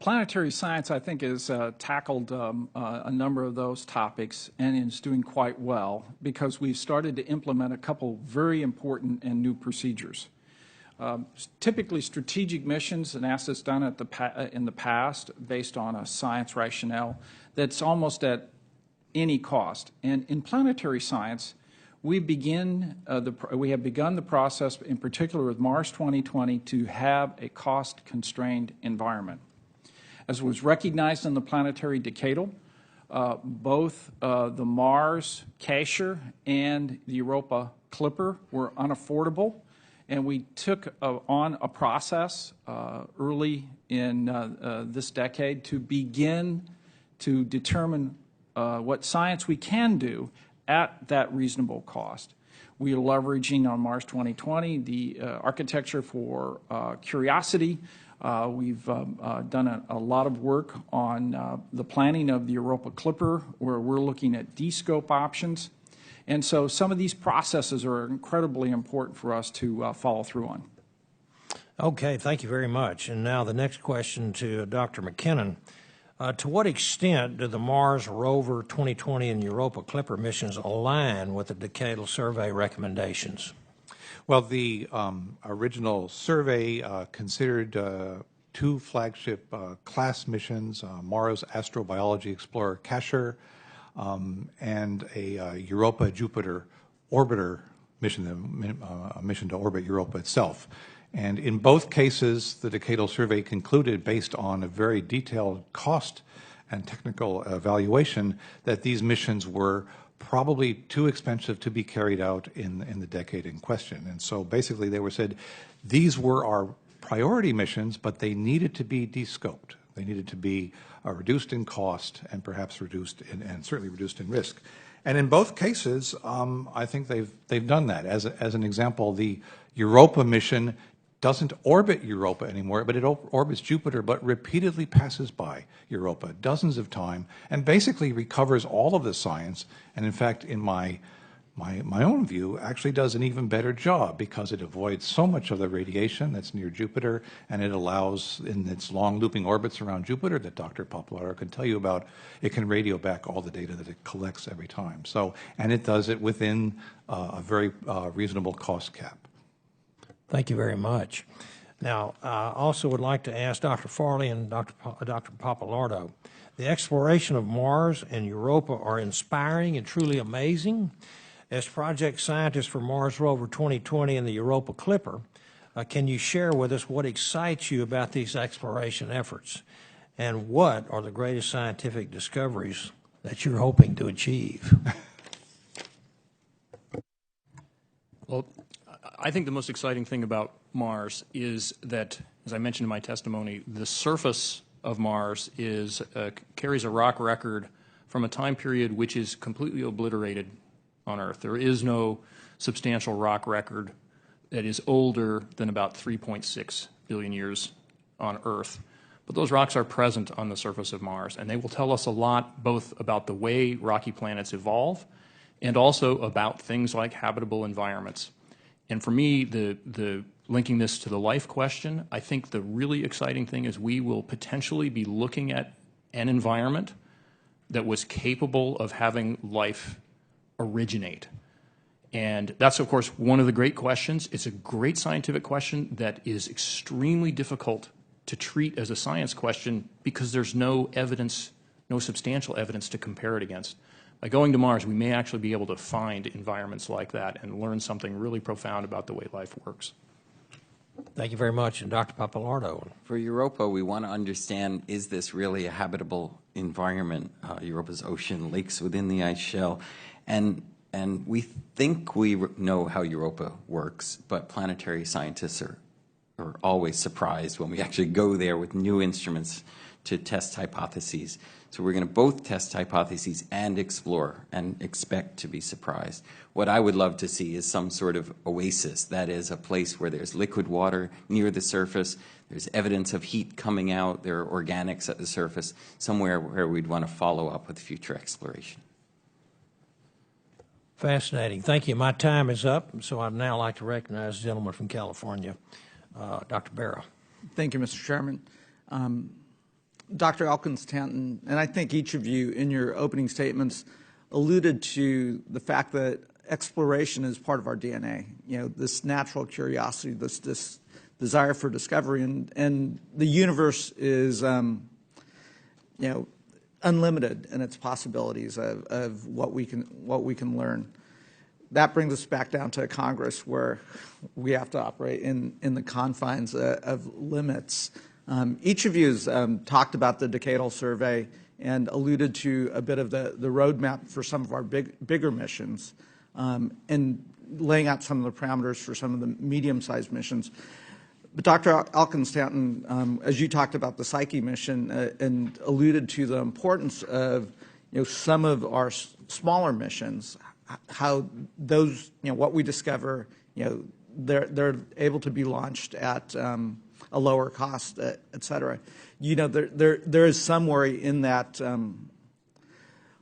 Planetary science, I think, has tackled a number of those topics and is doing quite well because we've started to implement a couple very important and new procedures. Typically, strategic missions, and NASA's done it in the past based on a science rationale that's almost at any cost. And in planetary science, we have begun the process, in particular with Mars 2020, to have a cost-constrained environment. As was recognized in the planetary decadal, both the Mars Cacher and the Europa Clipper were unaffordable, and we took on a process early in this decade to begin to determine what science we can do at that reasonable cost. We are leveraging on Mars 2020 the architecture for Curiosity. We've done a lot of work on the planning of the Europa Clipper, where we're looking at D-scope options. And so some of these processes are incredibly important for us to follow through on. Okay, thank you very much. And now the next question to Dr. McKinnon. To what extent do the Mars Rover 2020 and Europa Clipper missions align with the decadal survey recommendations? Well, the original survey considered 2 flagship class missions, Mars Astrobiology Explorer Cacher, and a Europa Jupiter orbiter mission, a mission to orbit Europa itself. And in both cases, the decadal survey concluded, based on a very detailed cost and technical evaluation, that these missions were probably too expensive to be carried out in the decade in question. And so basically they were said, these were our priority missions, but they needed to be de-scoped. They needed to be reduced in cost and perhaps reduced and certainly reduced in risk. And in both cases, I think they've done that. As an example, the Europa mission doesn't orbit Europa anymore, but it orbits Jupiter, but repeatedly passes by Europa dozens of times and basically recovers all of the science. And in fact, in my own view, actually does an even better job because it avoids so much of the radiation that's near Jupiter, and it allows, in its long looping orbits around Jupiter that Dr. Pappalardo can tell you about, it can radio back all the data that it collects every time. So, and it does it within a very reasonable cost cap. Thank you very much. Now, I also would like to ask Dr. Farley and Dr. Pappalardo, the exploration of Mars and Europa are inspiring and truly amazing. As project scientists for Mars Rover 2020 and the Europa Clipper, can you share with us what excites you about these exploration efforts? And what are the greatest scientific discoveries that you're hoping to achieve? Well, I think the most exciting thing about Mars is that, as I mentioned in my testimony, the surface of Mars carries a rock record from a time period which is completely obliterated on Earth. There is no substantial rock record that is older than about 3.6 billion years on Earth. But those rocks are present on the surface of Mars, and they will tell us a lot both about the way rocky planets evolve and also about things like habitable environments. And for me, the linking this to the life question, I think the really exciting thing is we will potentially be looking at an environment that was capable of having life originate. And that's, of course, one of the great questions. It's a great scientific question that is extremely difficult to treat as a science question because there's no evidence, no substantial evidence to compare it against. By going to Mars, we may actually be able to find environments like that and learn something really profound about the way life works. Thank you very much. And Dr. Pappalardo. For Europa, we want to understand, is this really a habitable environment, Europa's ocean, lakes within the ice shell? And we think we know how Europa works, but planetary scientists are always surprised when we actually go there with new instruments to test hypotheses. So we're going to both test hypotheses and explore and expect to be surprised. What I would love to see is some sort of oasis, that is, a place where there's liquid water near the surface, there's evidence of heat coming out, there are organics at the surface, somewhere where we'd want to follow up with future exploration. Fascinating. Thank you. My time is up, so I'd now like to recognize the gentleman from California, Dr. Barra. Thank you, Mr. Chairman. Dr. Elkins-Tanton, and I think each of you in your opening statements alluded to the fact that exploration is part of our DNA. You know, this natural curiosity, this desire for discovery, and the universe is, you know, unlimited in its possibilities of what we can learn. That brings us back down to Congress, where we have to operate in the confines of limits. Each of you has talked about the decadal survey and alluded to a bit of the roadmap for some of our bigger missions, and laying out some of the parameters for some of the medium-sized missions. But Dr. Elkins-Tanton, as you talked about the Psyche mission and alluded to the importance of, you know, some of our smaller missions, how those, you know, what we discover, you know, they're able to be launched at a lower cost, et cetera. You know, there is some worry in that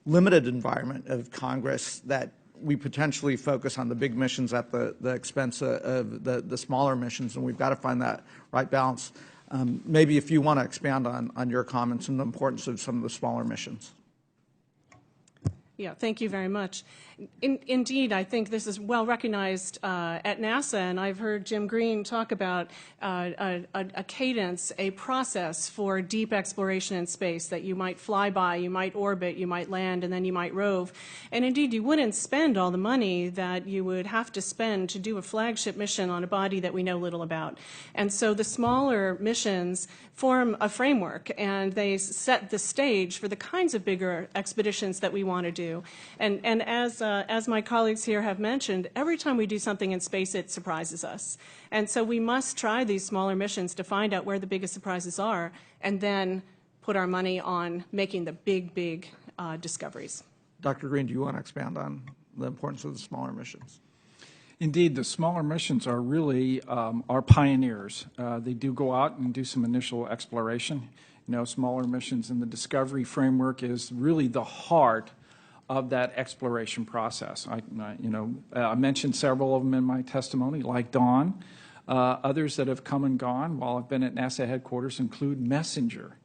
limited environment of Congress that we potentially focus on the big missions at the expense of the smaller missions, and we've got to find that right balance. Maybe if you want to expand on your comments and the importance of some of the smaller missions. Yeah, thank you very much. Indeed, I think this is well recognized at NASA, and I've heard Jim Green talk about a cadence, a process for deep exploration in space that you might fly by, you might orbit, you might land, and then you might rove. And indeed, you wouldn't spend all the money that you would have to spend to do a flagship mission on a body that we know little about. And so the smaller missions form a framework, and they set the stage for the kinds of bigger expeditions that we want to do. And as my colleagues here have mentioned, every time we do something in space, it surprises us. And so we must try these smaller missions to find out where the biggest surprises are, and then put our money on making the big discoveries. Dr. Green, do you want to expand on the importance of the smaller missions? Indeed, the smaller missions are really our pioneers. They do go out and do some initial exploration. You know, smaller missions in the discovery framework is really the heart of that exploration process. I mentioned several of them in my testimony, like Dawn. Others that have come and gone while I've been at NASA headquarters include Messenger,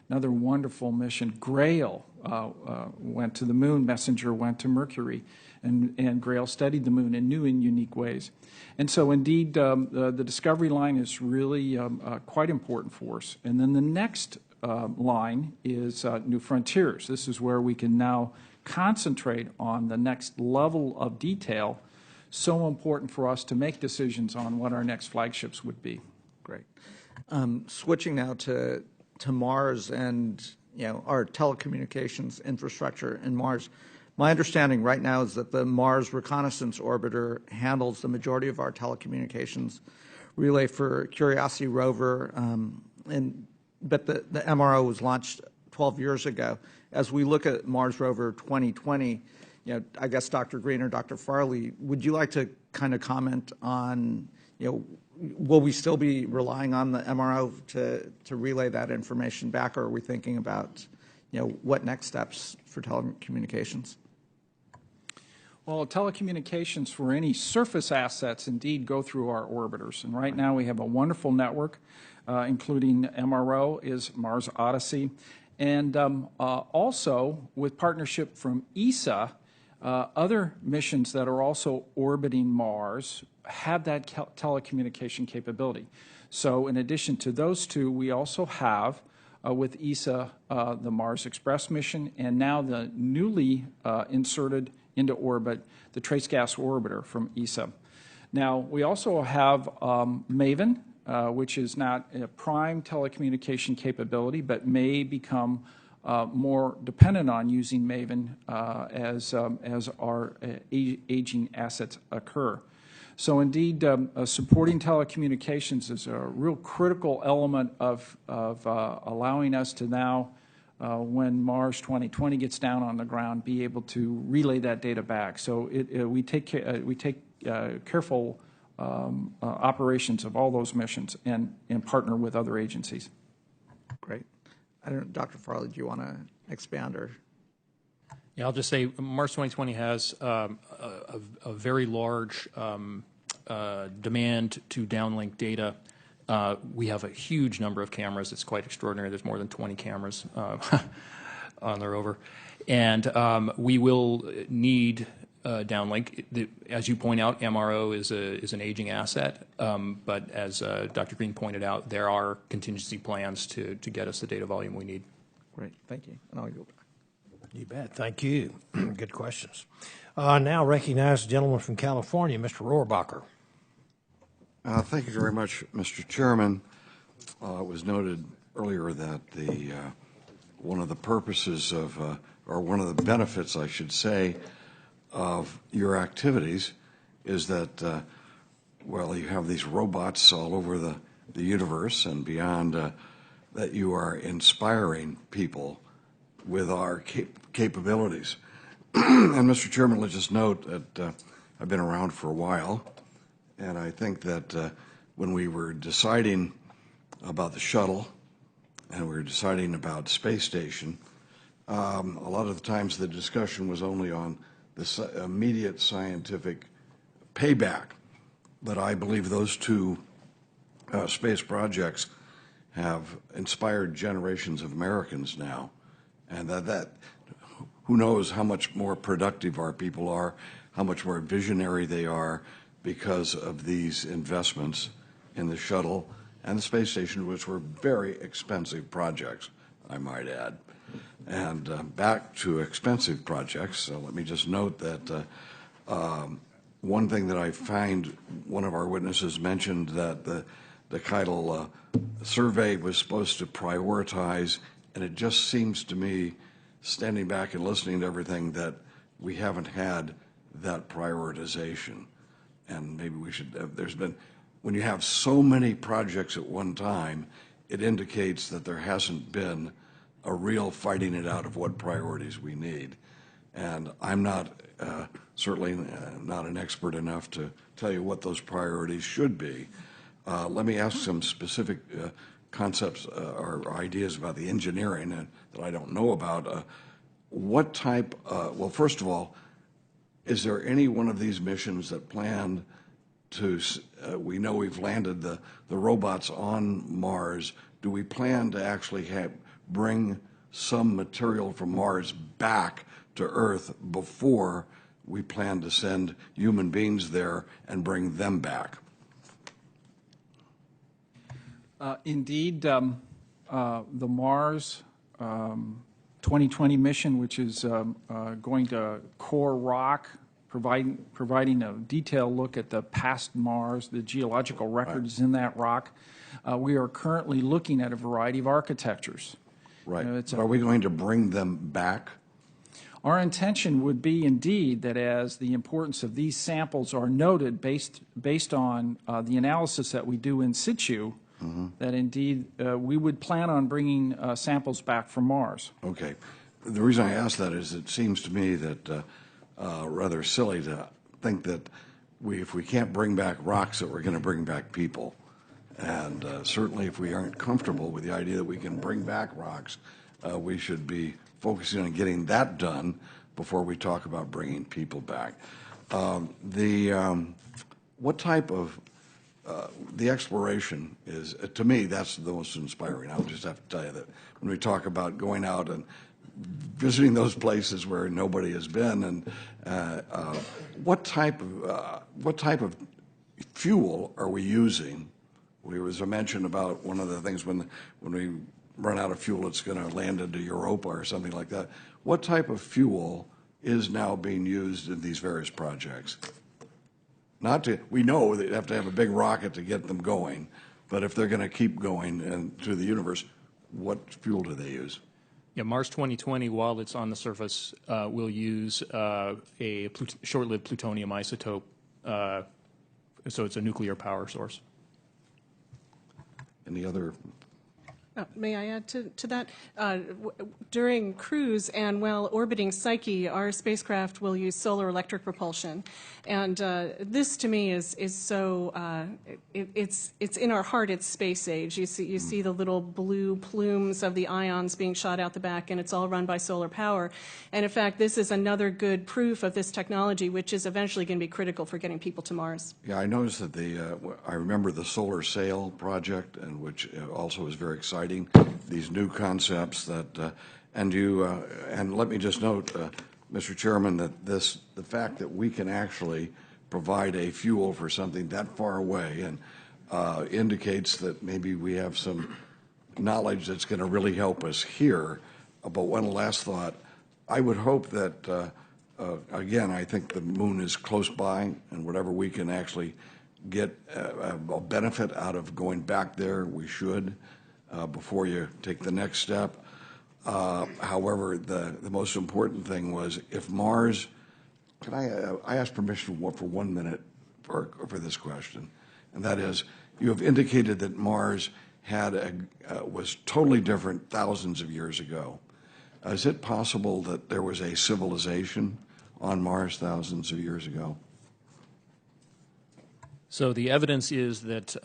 another wonderful mission. Grail went to the moon. Messenger went to Mercury. And Grail studied the moon in new and unique ways. And so indeed, the discovery line is really quite important for us. And then the next line is New Frontiers. This is where we can now concentrate on the next level of detail, so important for us to make decisions on what our next flagships would be. Great. Switching now to Mars and, you know, our telecommunications infrastructure in Mars. My understanding right now is that the Mars Reconnaissance Orbiter handles the majority of our telecommunications relay for Curiosity rover, but the MRO was launched 12 years ago. As we look at Mars Rover 2020, you know, I guess Dr. Green or Dr. Farley, would you like to kind of comment on, you know, will we still be relying on the MRO to relay that information back, or are we thinking about, you know, what next steps for telecommunications? Well, telecommunications for any surface assets indeed go through our orbiters. And right now we have a wonderful network, including MRO is Mars Odyssey. And also with partnership from ESA, other missions that are also orbiting Mars have that telecommunication capability. So in addition to those two, we also have with ESA the Mars Express mission, and now the newly inserted into orbit the Trace Gas Orbiter from ESA. Now, we also have MAVEN, which is not a prime telecommunication capability, but may become more dependent on using MAVEN as our aging assets occur. So indeed, supporting telecommunications is a real critical element of allowing us to now, when Mars 2020 gets down on the ground, be able to relay that data back. So we take careful operations of all those missions and partner with other agencies. Great. I don't know, Dr. Farley, do you want to expand or? Yeah, I'll just say Mars 2020 has a very large demand to downlink data. We have a huge number of cameras. It's quite extraordinary. There's more than 20 cameras on the rover. And we will need downlink. As you point out, MRO is an aging asset. But as Dr. Green pointed out, there are contingency plans to get us the data volume we need. Great, thank you. And I'll go back. You bet. Thank you. Good questions. Now recognize the gentleman from California, Mr. Rohrabacher. Thank you very much, Mr. Chairman. It was noted earlier that one of the purposes of, or one of the benefits, I should say, of your activities is that, well, you have these robots all over the universe and beyond, that you are inspiring people with our capabilities. And Mr. Chairman, let's just note that I've been around for a while, and I think that when we were deciding about the shuttle and we were deciding about space station, a lot of the times the discussion was only on the immediate scientific payback. But I believe those two space projects have inspired generations of Americans now, and that who knows how much more productive our people are, how much more visionary they are because of these investments in the shuttle and the space station, which were very expensive projects, I might add. And back to expensive projects, let me just note that one thing that I find, one of our witnesses mentioned that the decadal survey was supposed to prioritize, and it just seems to me, standing back and listening to everything, that we haven't had that prioritization. And maybe we should have, there's been, when you have so many projects at one time, it indicates that there hasn't been a real fighting it out of what priorities we need. And I'm not, certainly not an expert enough to tell you what those priorities should be. Let me ask some specific concepts or ideas about the engineering that I don't know about. What type, well, first of all, is there any one of these missions that planned to, we know we've landed the robots on Mars, do we plan to actually bring some material from Mars back to Earth before we plan to send human beings there and bring them back? Indeed, the Mars 2020 mission, which is going to core rock, providing a detailed look at the past Mars, the geological records in that rock. We are currently looking at a variety of architectures. Right. Are we going to bring them back? Our intention would be indeed that as the importance of these samples are noted based on the analysis that we do in situ, that indeed we would plan on bringing samples back from Mars. Okay. The reason I ask that is it seems to me that rather silly to think that if we can't bring back rocks, that we're going to bring back people. And certainly if we aren't comfortable with the idea that we can bring back rocks, we should be focusing on getting that done before we talk about bringing people back. What type of the exploration is, to me, that's the most inspiring. I'll just have to tell you that when we talk about going out and visiting those places where nobody has been, and what type of fuel are we using? There was a mention about one of the things when we run out of fuel, it's going to land into Europa or something like that. What type of fuel is now being used in these various projects? We know that you have to have a big rocket to get them going, But if they're going to keep going and through the universe, what fuel do they use? Yeah, Mars 2020, while it's on the surface, will use a short-lived plutonium isotope, so it's a nuclear power source. Any other? May I add to that? During cruise and while orbiting Psyche, our spacecraft will use solar electric propulsion. And this, to me, is so, it's in our heart, it's space age. You see the little blue plumes of the ions being shot out the back, and it's all run by solar power. And in fact, this is another good proof of this technology, which is eventually going to be critical for getting people to Mars. Yeah, I noticed that I remember the solar sail project, and which also is very exciting. These new concepts that, and let me just note, Mr. Chairman, that the fact that we can actually provide a fuel for something that far away and indicates that maybe we have some knowledge that's going to really help us here. But one last thought, I would hope that, again, I think the moon is close by, and whatever we can actually get a benefit out of going back there, we should. Before you take the next step. However, the most important thing was if Mars, can I ask permission for 1 minute for this question? And that is, you have indicated that Mars was totally different thousands of years ago. Is it possible that there was a civilization on Mars thousands of years ago? So the evidence is that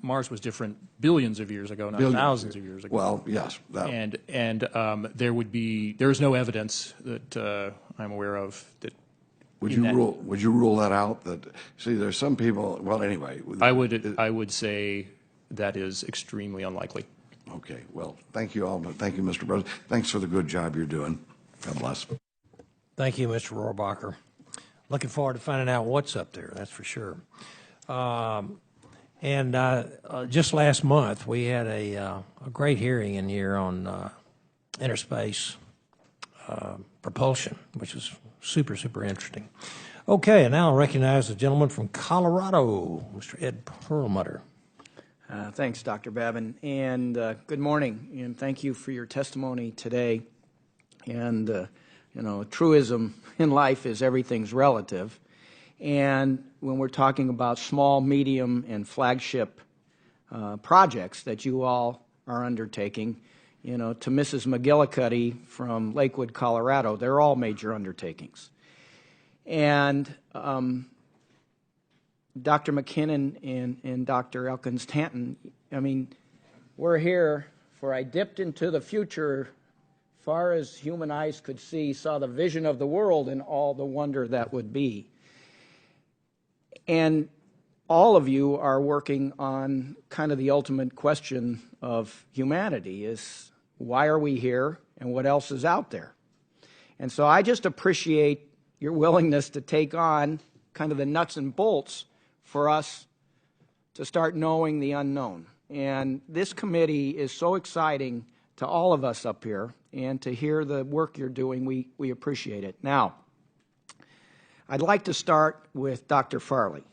Mars was different billions of years ago, not thousands of years ago. Well, yes. There is no evidence that I'm aware of that. Would you rule that out? That see, there's some people. Well, anyway. I would say that is extremely unlikely. Okay. Well, thank you all. Thank you, Mr. President. Thanks for the good job you're doing. God bless. Thank you, Mr. Rohrbacher. Looking forward to finding out what's up there. That's for sure. Just last month, we had a great hearing in here on interspace propulsion, which is super, super interesting. Okay, and now I'll recognize the gentleman from Colorado, Mr. Ed Perlmutter. Thanks, Dr. Babin, and good morning, and thank you for your testimony today. And, truism in life is everything's relative. And when we're talking about small, medium, and flagship projects that you all are undertaking, to Mrs. McGillicuddy from Lakewood, Colorado, they're all major undertakings. And Dr. McKinnon and Dr. Elkins-Tanton, we're here for I dipped into the future far as human eyes could see, saw the vision of the world and all the wonder that would be. And all of you are working on kind of the ultimate question of humanity is why are we here and what else is out there? And so I just appreciate your willingness to take on kind of the nuts and bolts for us to start knowing the unknown. And this committee is so exciting to all of us up here, and to hear the work you're doing, we appreciate it. Now, I'd like to start with Dr. Farley.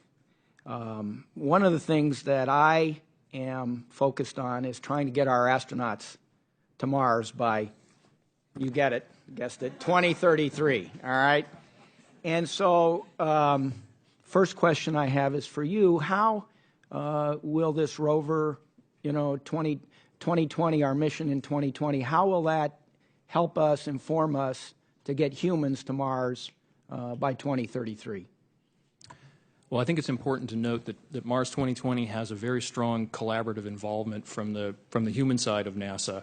One of the things that I am focused on is trying to get our astronauts to Mars by, you get it, guessed it, 2033, all right? And so first question I have is for you, how will this rover, 2020, our mission in 2020, how will that help us, inform us to get humans to Mars by 2033? Well, I think it's important to note that Mars 2020 has a very strong collaborative involvement from the human side of NASA,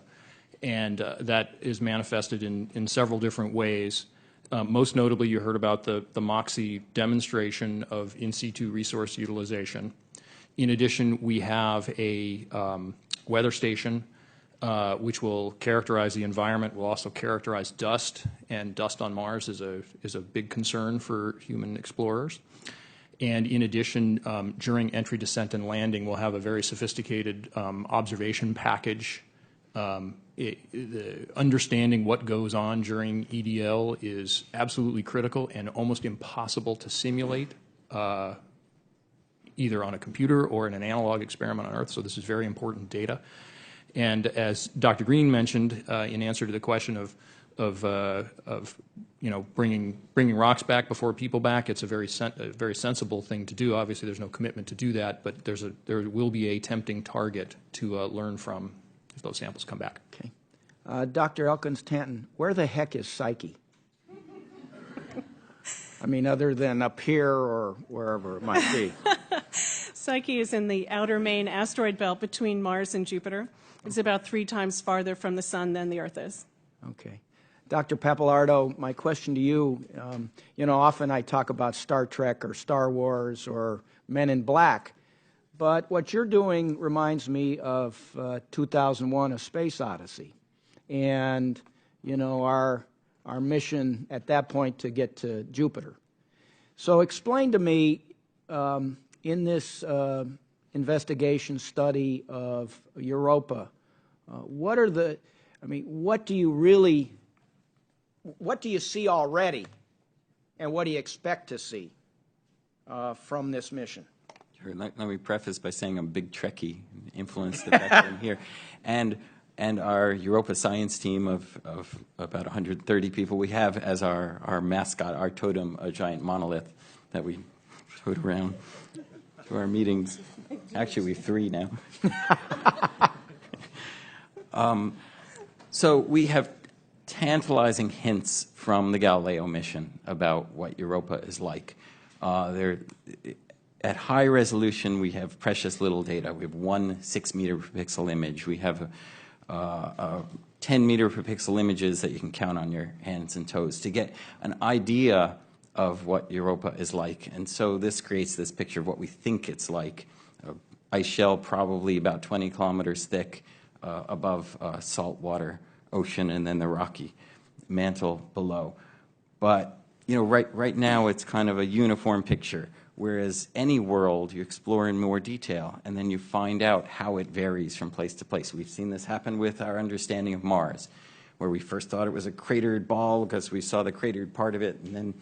and that is manifested in several different ways. Most notably, you heard about the MOXIE demonstration of in situ resource utilization. In addition, we have a weather station which will characterize the environment, will also characterize dust, and dust on Mars is a big concern for human explorers. And in addition, during entry, descent, and landing, we'll have a very sophisticated observation package. Understanding what goes on during EDL is absolutely critical and almost impossible to simulate either on a computer or in an analog experiment on Earth, so this is very important data. And as Dr. Green mentioned in answer to the question of bringing rocks back before people back, it's a very sensible thing to do. Obviously, there's no commitment to do that, but there will be a tempting target to learn from if those samples come back. Okay. Dr. Elkins-Tanton, where the heck is Psyche? I mean, other than up here or wherever it might be. Psyche is in the outer main asteroid belt between Mars and Jupiter. It's about 3 times farther from the sun than the Earth is. Okay. Dr. Pappalardo, my question to you, often I talk about Star Trek or Star Wars or Men in Black, but what you're doing reminds me of 2001: A Space Odyssey, and, our mission at that point to get to Jupiter. So explain to me, in this investigation study of Europa, what do you see already, and what do you expect to see from this mission? Sure. Let me preface by saying I'm a big Trekkie, influenced the fact I'm here. And our Europa science team of about 130 people, we have as our mascot, our totem, a giant monolith that we tote around to our meetings. Actually, we have 3 now. So we have tantalizing hints from the Galileo mission about what Europa is like. At high resolution, we have precious little data. We have 1 6-meter per pixel image. We have 10-meter per pixel images that you can count on your hands and toes to get an idea of what Europa is like. And so this creates this picture of what we think it's like. Ice shell probably about 20 kilometers thick above saltwater ocean, and then the rocky mantle below. But right now it's kind of a uniform picture, whereas any world you explore in more detail, and then you find out how it varies from place to place. We've seen this happen with our understanding of Mars, where we first thought it was a cratered ball because we saw the cratered part of it, and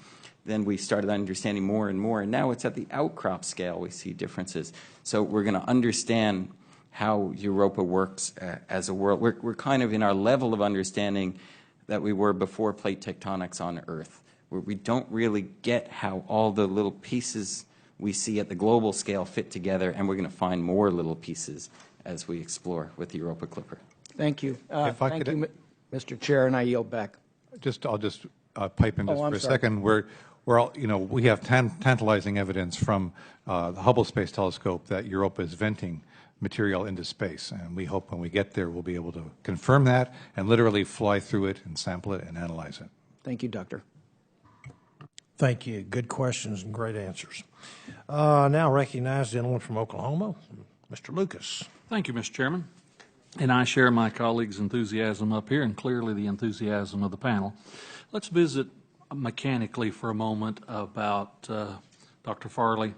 then we started understanding more and more, and now it's at the outcrop scale we see differences. So we're going to understand how Europa works as a world. We're kind of in our level of understanding that we were before plate tectonics on Earth, where we don't really get how all the little pieces we see at the global scale fit together, and we're going to find more little pieces as we explore with the Europa Clipper. Thank you. Thank you, Mr. Chair, and I yield back. I'll just pipe in just for a second. We have tantalizing evidence from the Hubble Space Telescope that Europa is venting material into space, and we hope when we get there we'll be able to confirm that and literally fly through it and sample it and analyze it. Thank you, Doctor. Thank you. Good questions and great answers. Now recognize the gentleman from Oklahoma, Mr. Lucas. Thank you, Mr. Chairman. And I share my colleagues' enthusiasm up here and clearly the enthusiasm of the panel. Let's visit mechanically for a moment about Dr. Farley,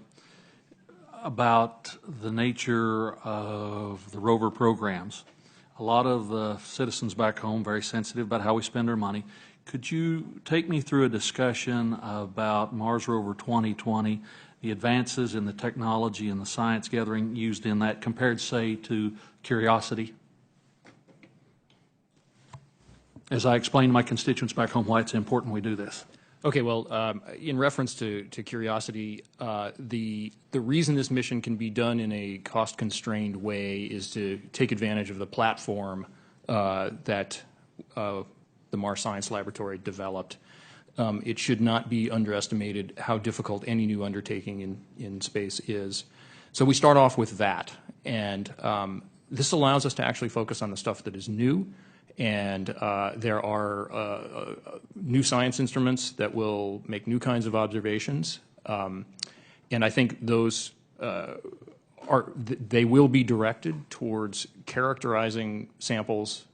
about the nature of the rover programs. A lot of citizens back home very sensitive about how we spend our money. Could you take me through a discussion about Mars Rover 2020, the advances in the technology and the science gathering used in that compared, say, to Curiosity? As I explain to my constituents back home why it's important we do this. Okay, well, in reference to Curiosity, the reason this mission can be done in a cost-constrained way is to take advantage of the platform that the Mars Science Laboratory developed. It should not be underestimated how difficult any new undertaking in space is. So we start off with that, and this allows us to actually focus on the stuff that is new. And there are new science instruments that will make new kinds of observations, and I think those they will be directed towards characterizing samples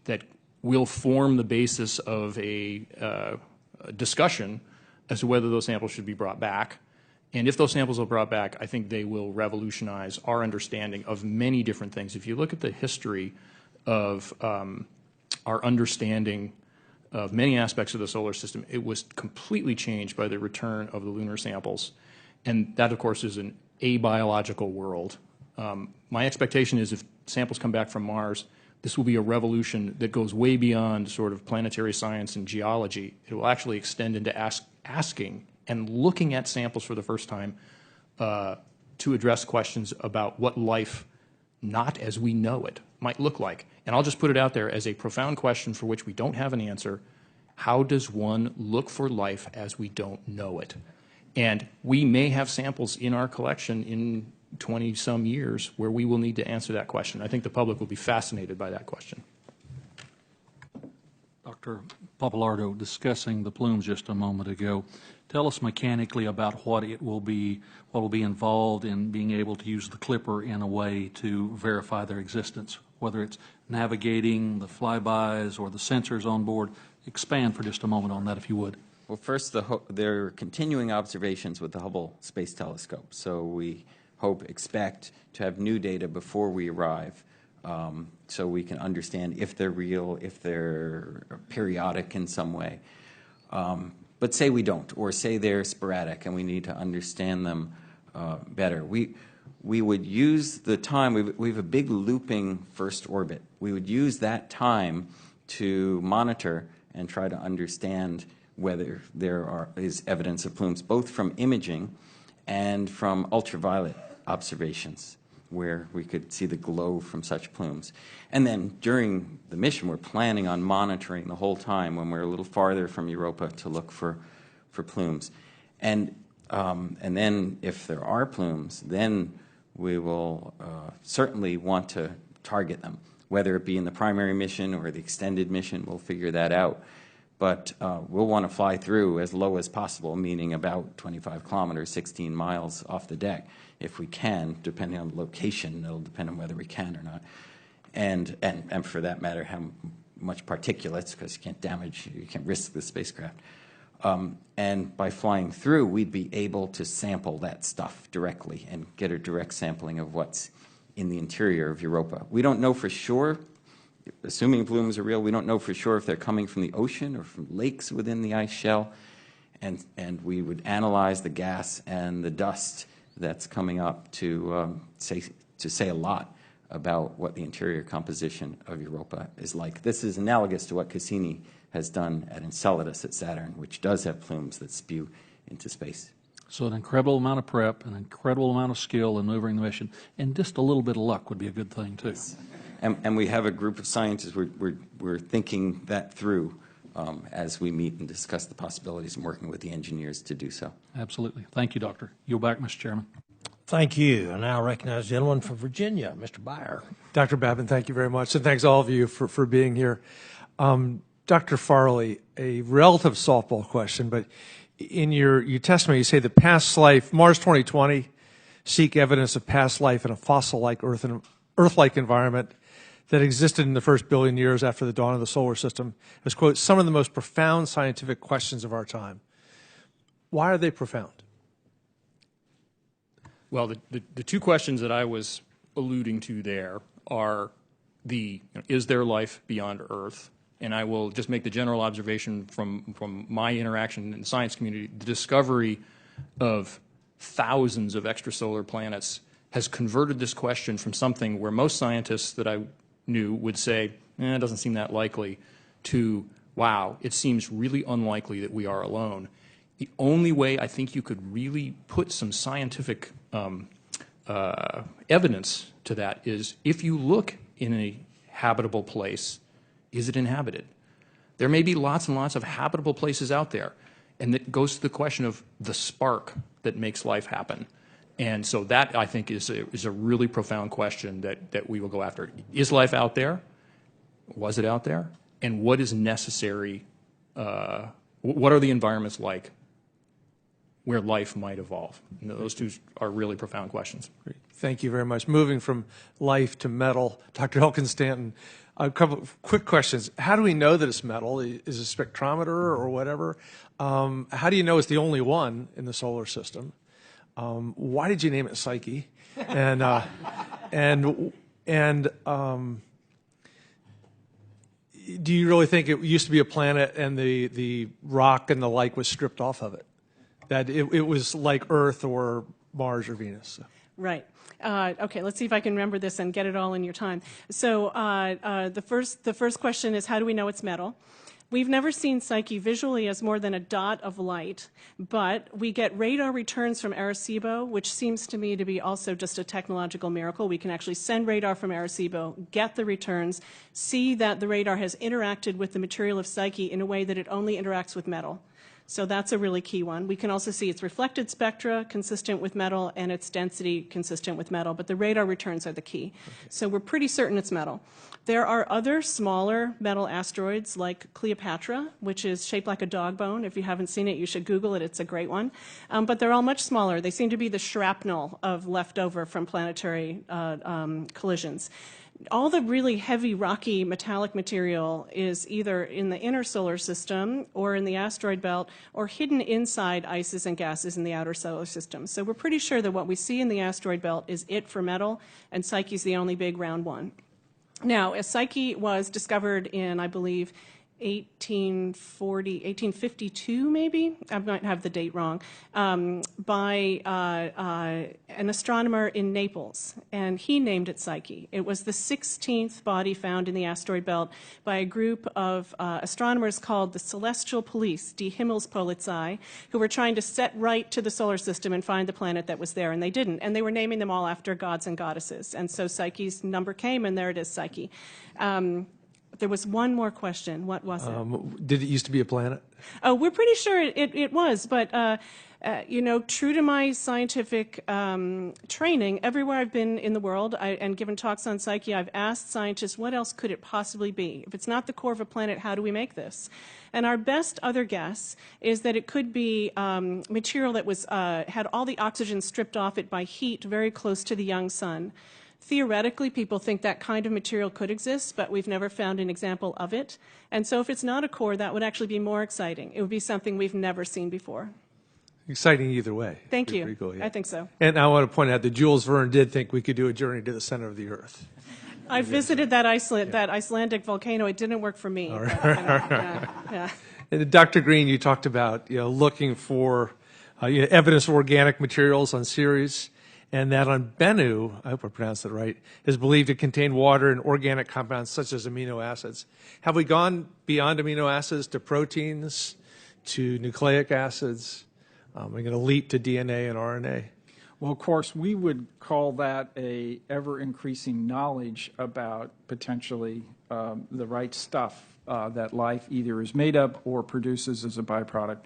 that will form the basis of a discussion as to whether those samples should be brought back. And if those samples are brought back, I think they will revolutionize our understanding of many different things. If you look at the history of our understanding of many aspects of the solar system, it was completely changed by the return of the lunar samples. And that, of course, is an a biological world. My expectation is if samples come back from Mars, this will be a revolution that goes way beyond sort of planetary science and geology. It will actually extend into asking and looking at samples for the first time to address questions about what life, not as we know it, might look like. And I'll just put it out there as a profound question for which we don't have an answer. How does one look for life as we don't know it? And we may have samples in our collection in 20-some years where we will need to answer that question. I think the public will be fascinated by that question. Dr. Pappalardo, discussing the plumes just a moment ago, tell us mechanically about what will be involved in being able to use the Clipper in a way to verify their existence, whether it's navigating, the flybys, or the sensors on board. Expand for just a moment on that, if you would. Well, first, there are continuing observations with the Hubble Space Telescope, so we expect to have new data before we arrive, so we can understand if they're real, if they're periodic in some way. But say we don't, or say they're sporadic and we need to understand them better. We would use the time, we have a big looping first orbit. We would use that time to monitor and try to understand whether there is evidence of plumes, both from imaging and from ultraviolet observations, where we could see the glow from such plumes. And then during the mission, we're planning on monitoring the whole time when we're a little farther from Europa to look for plumes. And then if there are plumes, then we will certainly want to target them, whether it be in the primary mission or the extended mission. We'll figure that out. But we'll want to fly through as low as possible, meaning about 25 kilometers, 16 miles off the deck, if we can, depending on the location. It'll depend on whether we can or not. And for that matter, how much particulates, because you can't risk the spacecraft. And by flying through, we'd be able to sample that stuff directly and get a direct sampling of what's in the interior of Europa. We don't know for sure. Assuming plumes are real, we don't know for sure if they're coming from the ocean or from lakes within the ice shell, and we would analyze the gas and the dust that's coming up to say a lot about what the interior composition of Europa is like. This is analogous to what Cassini has done at Enceladus at Saturn, which does have plumes that spew into space. So an incredible amount of prep, an incredible amount of skill in maneuvering the mission, and just a little bit of luck would be a good thing, too. Yes. And we have a group of scientists, we're thinking that through as we meet and discuss the possibilities and working with the engineers to do so. Absolutely. Thank you, Doctor. Yield back, Mr. Chairman. Thank you. And now I recognize the gentleman from Virginia, Mr. Byer. Dr. Babin, thank you very much, and thanks all of you for being here. Dr. Farley, a relative softball question, but in your testimony, you say that past life, Mars 2020, seek evidence of past life in a fossil-like Earth-like environment that existed in the first billion years after the dawn of the solar system as, quote, some of the most profound scientific questions of our time. Why are they profound? Well, the two questions that I was alluding to there are is there life beyond Earth? And I will just make the general observation from my interaction in the science community. The discovery of thousands of extrasolar planets has converted this question from something where most scientists that I knew would say, it doesn't seem that likely, to, wow, it seems really unlikely that we are alone. The only way I think you could really put some scientific evidence to that is if you look in a habitable place, is it inhabited? There may be lots and lots of habitable places out there, and that goes to the question of the spark that makes life happen. And so that, I think, is a really profound question that we will go after. Is life out there? Was it out there? And what is necessary? What are the environments like where life might evolve? And those two are really profound questions. Great. Thank you very much. Moving from life to metal, Dr. Elkin-Stanton, a couple of quick questions. How do we know that it's metal? Is it a spectrometer or whatever? How do you know it's the only one in the solar system? Why did you name it Psyche? And do you really think it used to be a planet and the rock and the like was stripped off of it? That it was like Earth or Mars or Venus. So. Right. Okay, let's see if I can remember this and get it all in your time. So the first question is, how do we know it's metal? We've never seen Psyche visually as more than a dot of light, but we get radar returns from Arecibo, which seems to me to be also just a technological miracle. We can actually send radar from Arecibo, get the returns, see that the radar has interacted with the material of Psyche in a way that it only interacts with metal. So that's a really key one. We can also see its reflected spectra consistent with metal and its density consistent with metal, but the radar returns are the key. Okay. So we're pretty certain it's metal. There are other smaller metal asteroids like Cleopatra, which is shaped like a dog bone. If you haven't seen it, you should Google it. It's a great one. But they're all much smaller. They seem to be the shrapnel of leftover from planetary collisions. All the really heavy, rocky, metallic material is either in the inner solar system or in the asteroid belt or hidden inside ices and gases in the outer solar system. So we're pretty sure that what we see in the asteroid belt is it for metal, and Psyche's the only big round one. Now, Psyche was discovered in, I believe, 1852 maybe, I might have the date wrong, by an astronomer in Naples, and he named it Psyche. It was the 16th body found in the asteroid belt by a group of astronomers called the Celestial Police, Die Himmelspolizei, who were trying to set right to the solar system and find the planet that was there, and they didn't. And they were naming them all after gods and goddesses. And so Psyche's number came, and there it is, Psyche. There was one more question. What was it? Did it used to be a planet? Oh, we're pretty sure it was, but you know, true to my scientific training, everywhere I've been in the world and given talks on Psyche, I've asked scientists, what else could it possibly be? If it's not the core of a planet, how do we make this? And our best other guess is that it could be material that was had all the oxygen stripped off it by heat very close to the young sun. Theoretically, people think that kind of material could exist, but we've never found an example of it. And so if it's not a core, that would actually be more exciting. It would be something we've never seen before. Exciting either way. Thank you. Pretty cool, yeah. I think so. And I want to point out that Jules Verne did think we could do a journey to the center of the Earth. I visited that Icelandic volcano. It didn't work for me. All right. Yeah. And Dr. Green, you talked about looking for evidence of organic materials on Ceres. And that on Bennu, I hope I pronounced it right, is believed to contain water and organic compounds such as amino acids. Have we gone beyond amino acids to proteins, to nucleic acids? We're going to leap to DNA and RNA. Well, of course, we would call that a ever-increasing knowledge about potentially the right stuff that life either is made of or produces as a byproduct.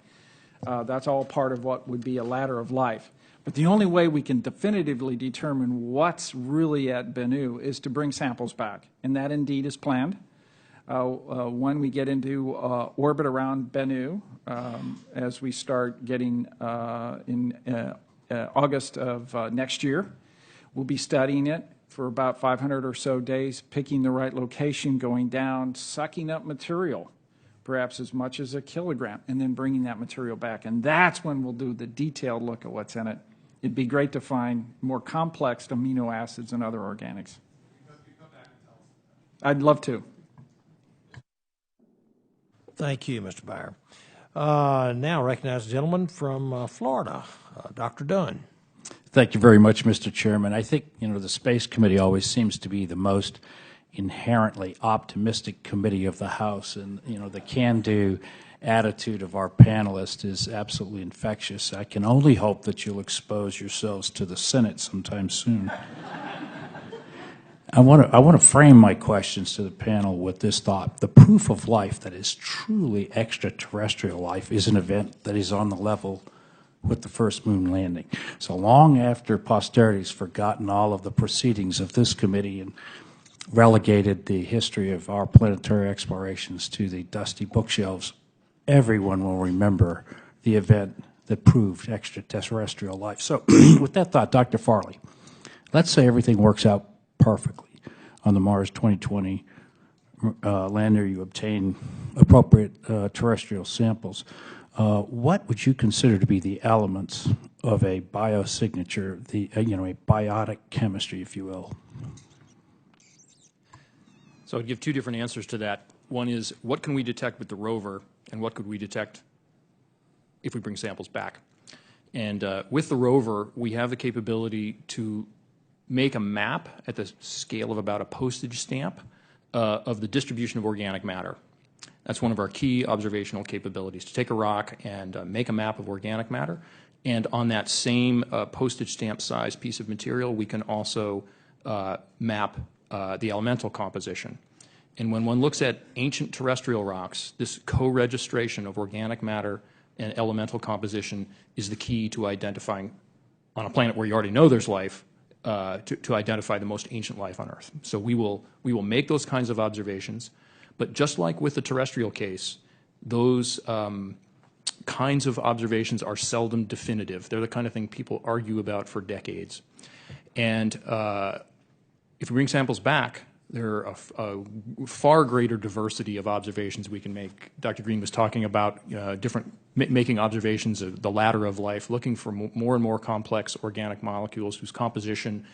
That's all part of what would be a ladder of life. But the only way we can definitively determine what's really at Bennu is to bring samples back, and that indeed is planned. When we get into orbit around Bennu, as we start getting in August of next year, we'll be studying it for about 500 or so days, picking the right location, going down, sucking up material, perhaps as much as 1 kilogram, and then bringing that material back. And that's when we'll do the detailed look at what's in it. It'd be great to find more complex amino acids and other organics. I'd love to. Thank you, Mr. Beyer. Now recognize the gentleman from Florida, Dr. Dunn. Thank you very much, Mr. Chairman. I think, the Space Committee always seems to be the most inherently optimistic committee of the House, and, the can-do attitude of our panelists is absolutely infectious. I can only hope that you'll expose yourselves to the Senate sometime soon. I want to frame my questions to the panel with this thought. The proof of life that is truly extraterrestrial life is an event that is on the level with the first moon landing. So long after posterity's forgotten all of the proceedings of this committee and relegated the history of our planetary explorations to the dusty bookshelves, everyone will remember the event that proved extraterrestrial life. So with that thought, Dr. Farley, let's say everything works out perfectly on the Mars 2020 lander. You obtain appropriate terrestrial samples. What would you consider to be the elements of a biosignature, a biotic chemistry, if you will? So I'd give two different answers to that. One is, what can we detect with the rover, and what could we detect if we bring samples back? And with the rover, we have the capability to make a map at the scale of about a postage stamp of the distribution of organic matter. That's one of our key observational capabilities, to take a rock and make a map of organic matter. And on that same postage stamp size piece of material, we can also map the elemental composition. And when one looks at ancient terrestrial rocks, this co-registration of organic matter and elemental composition is the key to identifying, on a planet where you already know there's life, to identify the most ancient life on Earth. So we will make those kinds of observations. But just like with the terrestrial case, those kinds of observations are seldom definitive. They're the kind of thing people argue about for decades. And if we bring samples back, there are a far greater diversity of observations we can make. Dr. Green was talking about making observations of the ladder of life, looking for more and more complex organic molecules whose composition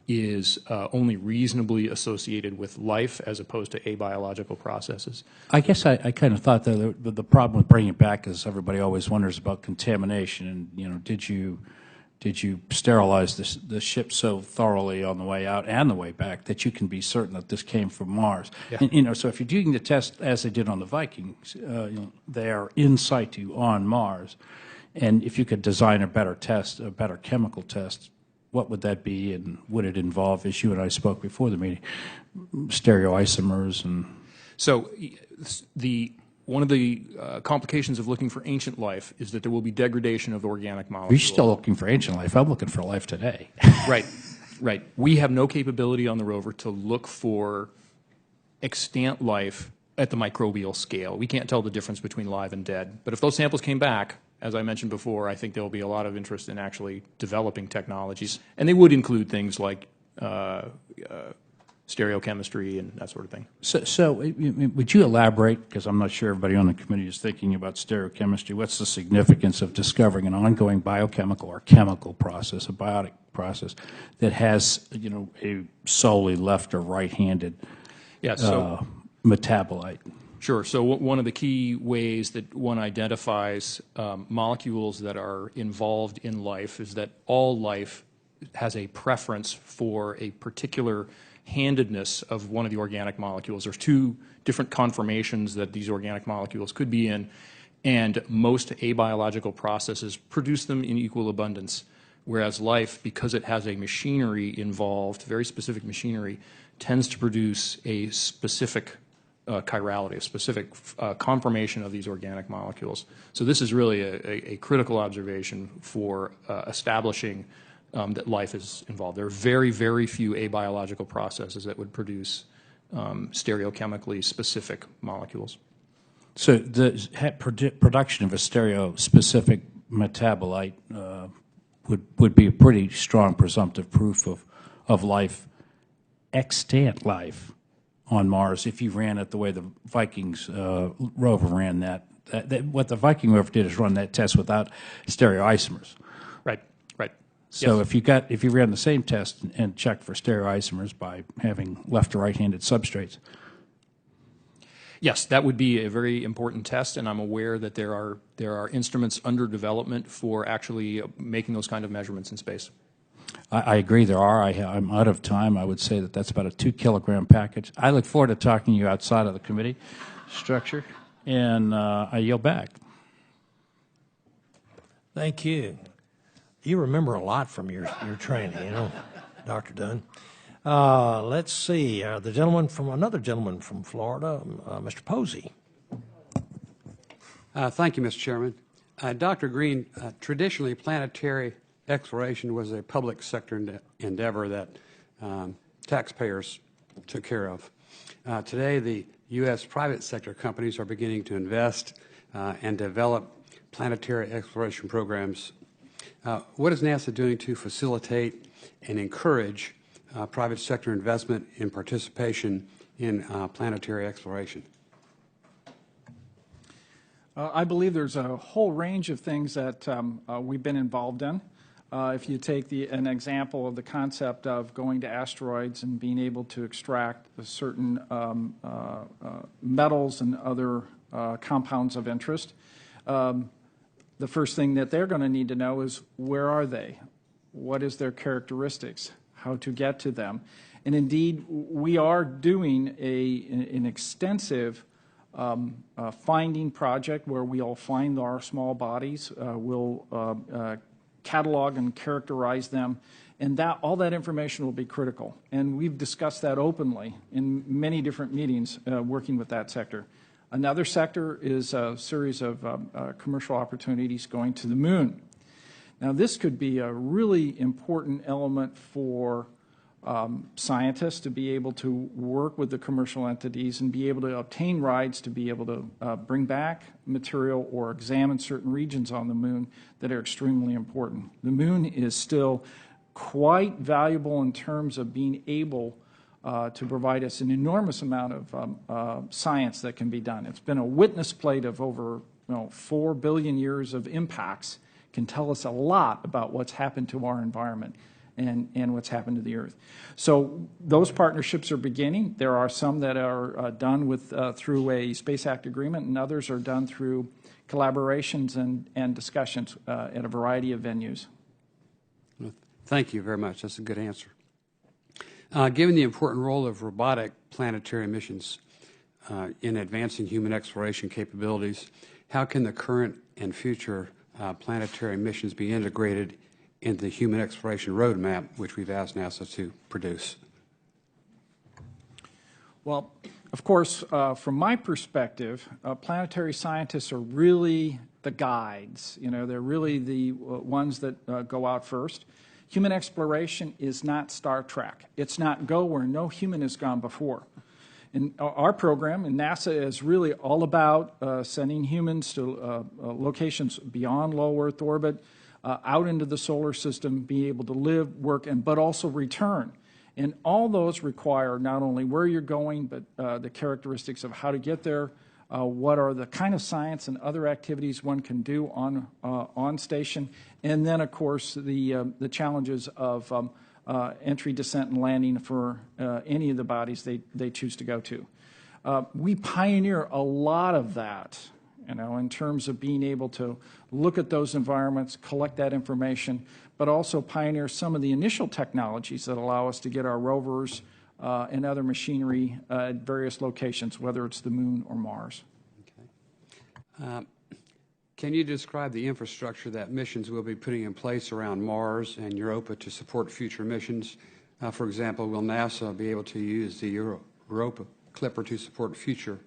is only reasonably associated with life as opposed to abiological processes. I guess I kind of thought that the problem with bringing it back is everybody always wonders about contamination. And, you know, did you sterilize the ship so thoroughly on the way out and the way back that you can be certain that this came from Mars? Yeah. And, you know, so if you're doing the test as they did on the Vikings, you know, they are in situ on Mars, and if you could design a better test, a better chemical test, what would that be, and would it involve, as you and I spoke before the meeting, stereoisomers and? So one of the complications of looking for ancient life is that there will be degradation of organic molecules. You're still looking for ancient life. I'm looking for life today. Right, right. We have no capability on the rover to look for extant life at the microbial scale. We can't tell the difference between live and dead. But if those samples came back, as I mentioned before, I think there will be a lot of interest in actually developing technologies. And they would include things like stereochemistry and that sort of thing. So would you elaborate, because I'm not sure everybody on the committee is thinking about stereochemistry, what's the significance of discovering an ongoing biochemical or chemical process, a biotic process, that has, you know, a solely left or right-handed metabolite? Sure. So one of the key ways that one identifies molecules that are involved in life is that all life has a preference for a particular handedness of one of the organic molecules. There's two different conformations that these organic molecules could be in, and most abiological processes produce them in equal abundance, whereas life, because it has a machinery involved, very specific machinery, tends to produce a specific chirality, a specific conformation of these organic molecules. So this is really a critical observation for establishing that life is involved. There are very, very few abiological processes that would produce stereochemically specific molecules. So the production of a stereo-specific metabolite would be a pretty strong presumptive proof of life, extant life, on Mars if you ran it the way the Vikings rover ran that. What the Viking rover did is run that test without stereoisomers. Right, right. So yes. if you ran the same test and checked for stereoisomers by having left or right-handed substrates. Yes, that would be a very important test, and I'm aware that there are instruments under development for actually making those kind of measurements in space. I agree there are. I'm out of time. I would say that that's about a 2-kilogram package. I look forward to talking to you outside of the committee structure, and I yield back. Thank you. You remember a lot from your training, you know, Dr. Dunn. Let's see, another gentleman from Florida, Mr. Posey. Thank you, Mr. Chairman. Dr. Green, traditionally planetary exploration was a public sector endeavor that taxpayers took care of. Today, the U.S. private sector companies are beginning to invest and develop planetary exploration programs. What is NASA doing to facilitate and encourage private sector investment and participation in planetary exploration? I believe there's a whole range of things that we've been involved in. If you take an example of the concept of going to asteroids and being able to extract certain metals and other compounds of interest, the first thing that they're going to need to know is where are they? What is their characteristics? How to get to them? And indeed, we are doing an extensive finding project where we'll find our small bodies. We'll catalog and characterize them, and all that information will be critical. And we've discussed that openly in many different meetings working with that sector. Another sector is a series of commercial opportunities going to the moon. Now, this could be a really important element for scientists to be able to work with the commercial entities and be able to obtain rides to be able to bring back material or examine certain regions on the moon that are extremely important. The moon is still quite valuable in terms of being able to provide us an enormous amount of science that can be done. It's been a witness plate of over 4 billion years of impacts, can tell us a lot about what's happened to our environment and what's happened to the Earth. So those partnerships are beginning. There are some that are done with through a Space Act agreement, and others are done through collaborations and discussions at a variety of venues. Thank you very much. That's a good answer. Given the important role of robotic planetary missions in advancing human exploration capabilities, how can the current and future planetary missions be integrated into the human exploration roadmap, which we've asked NASA to produce? Well, of course, from my perspective, planetary scientists are really the guides. They're really the ones that go out first. Human exploration is not Star Trek. It's not go where no human has gone before. And our program in NASA is really all about sending humans to locations beyond low Earth orbit, out into the solar system, be able to live, work, but also return. And all those require not only where you're going, but the characteristics of how to get there, what are the kind of science and other activities one can do on station, and then, of course, the challenges of entry, descent, and landing for any of the bodies they choose to go to. We pioneer a lot of that, in terms of being able to look at those environments, collect that information, but also pioneer some of the initial technologies that allow us to get our rovers and other machinery at various locations, whether it's the moon or Mars. Okay. Can you describe the infrastructure that missions will be putting in place around Mars and Europa to support future missions? For example, will NASA be able to use the Europa Clipper to support future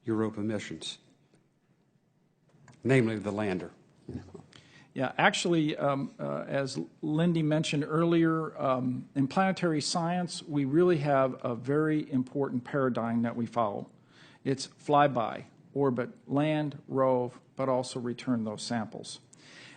Europa missions, namely the lander? Yeah, actually, as Lindy mentioned earlier, in planetary science, we really have a very important paradigm that we follow. It's flyby, orbit, land, rove, but also return those samples.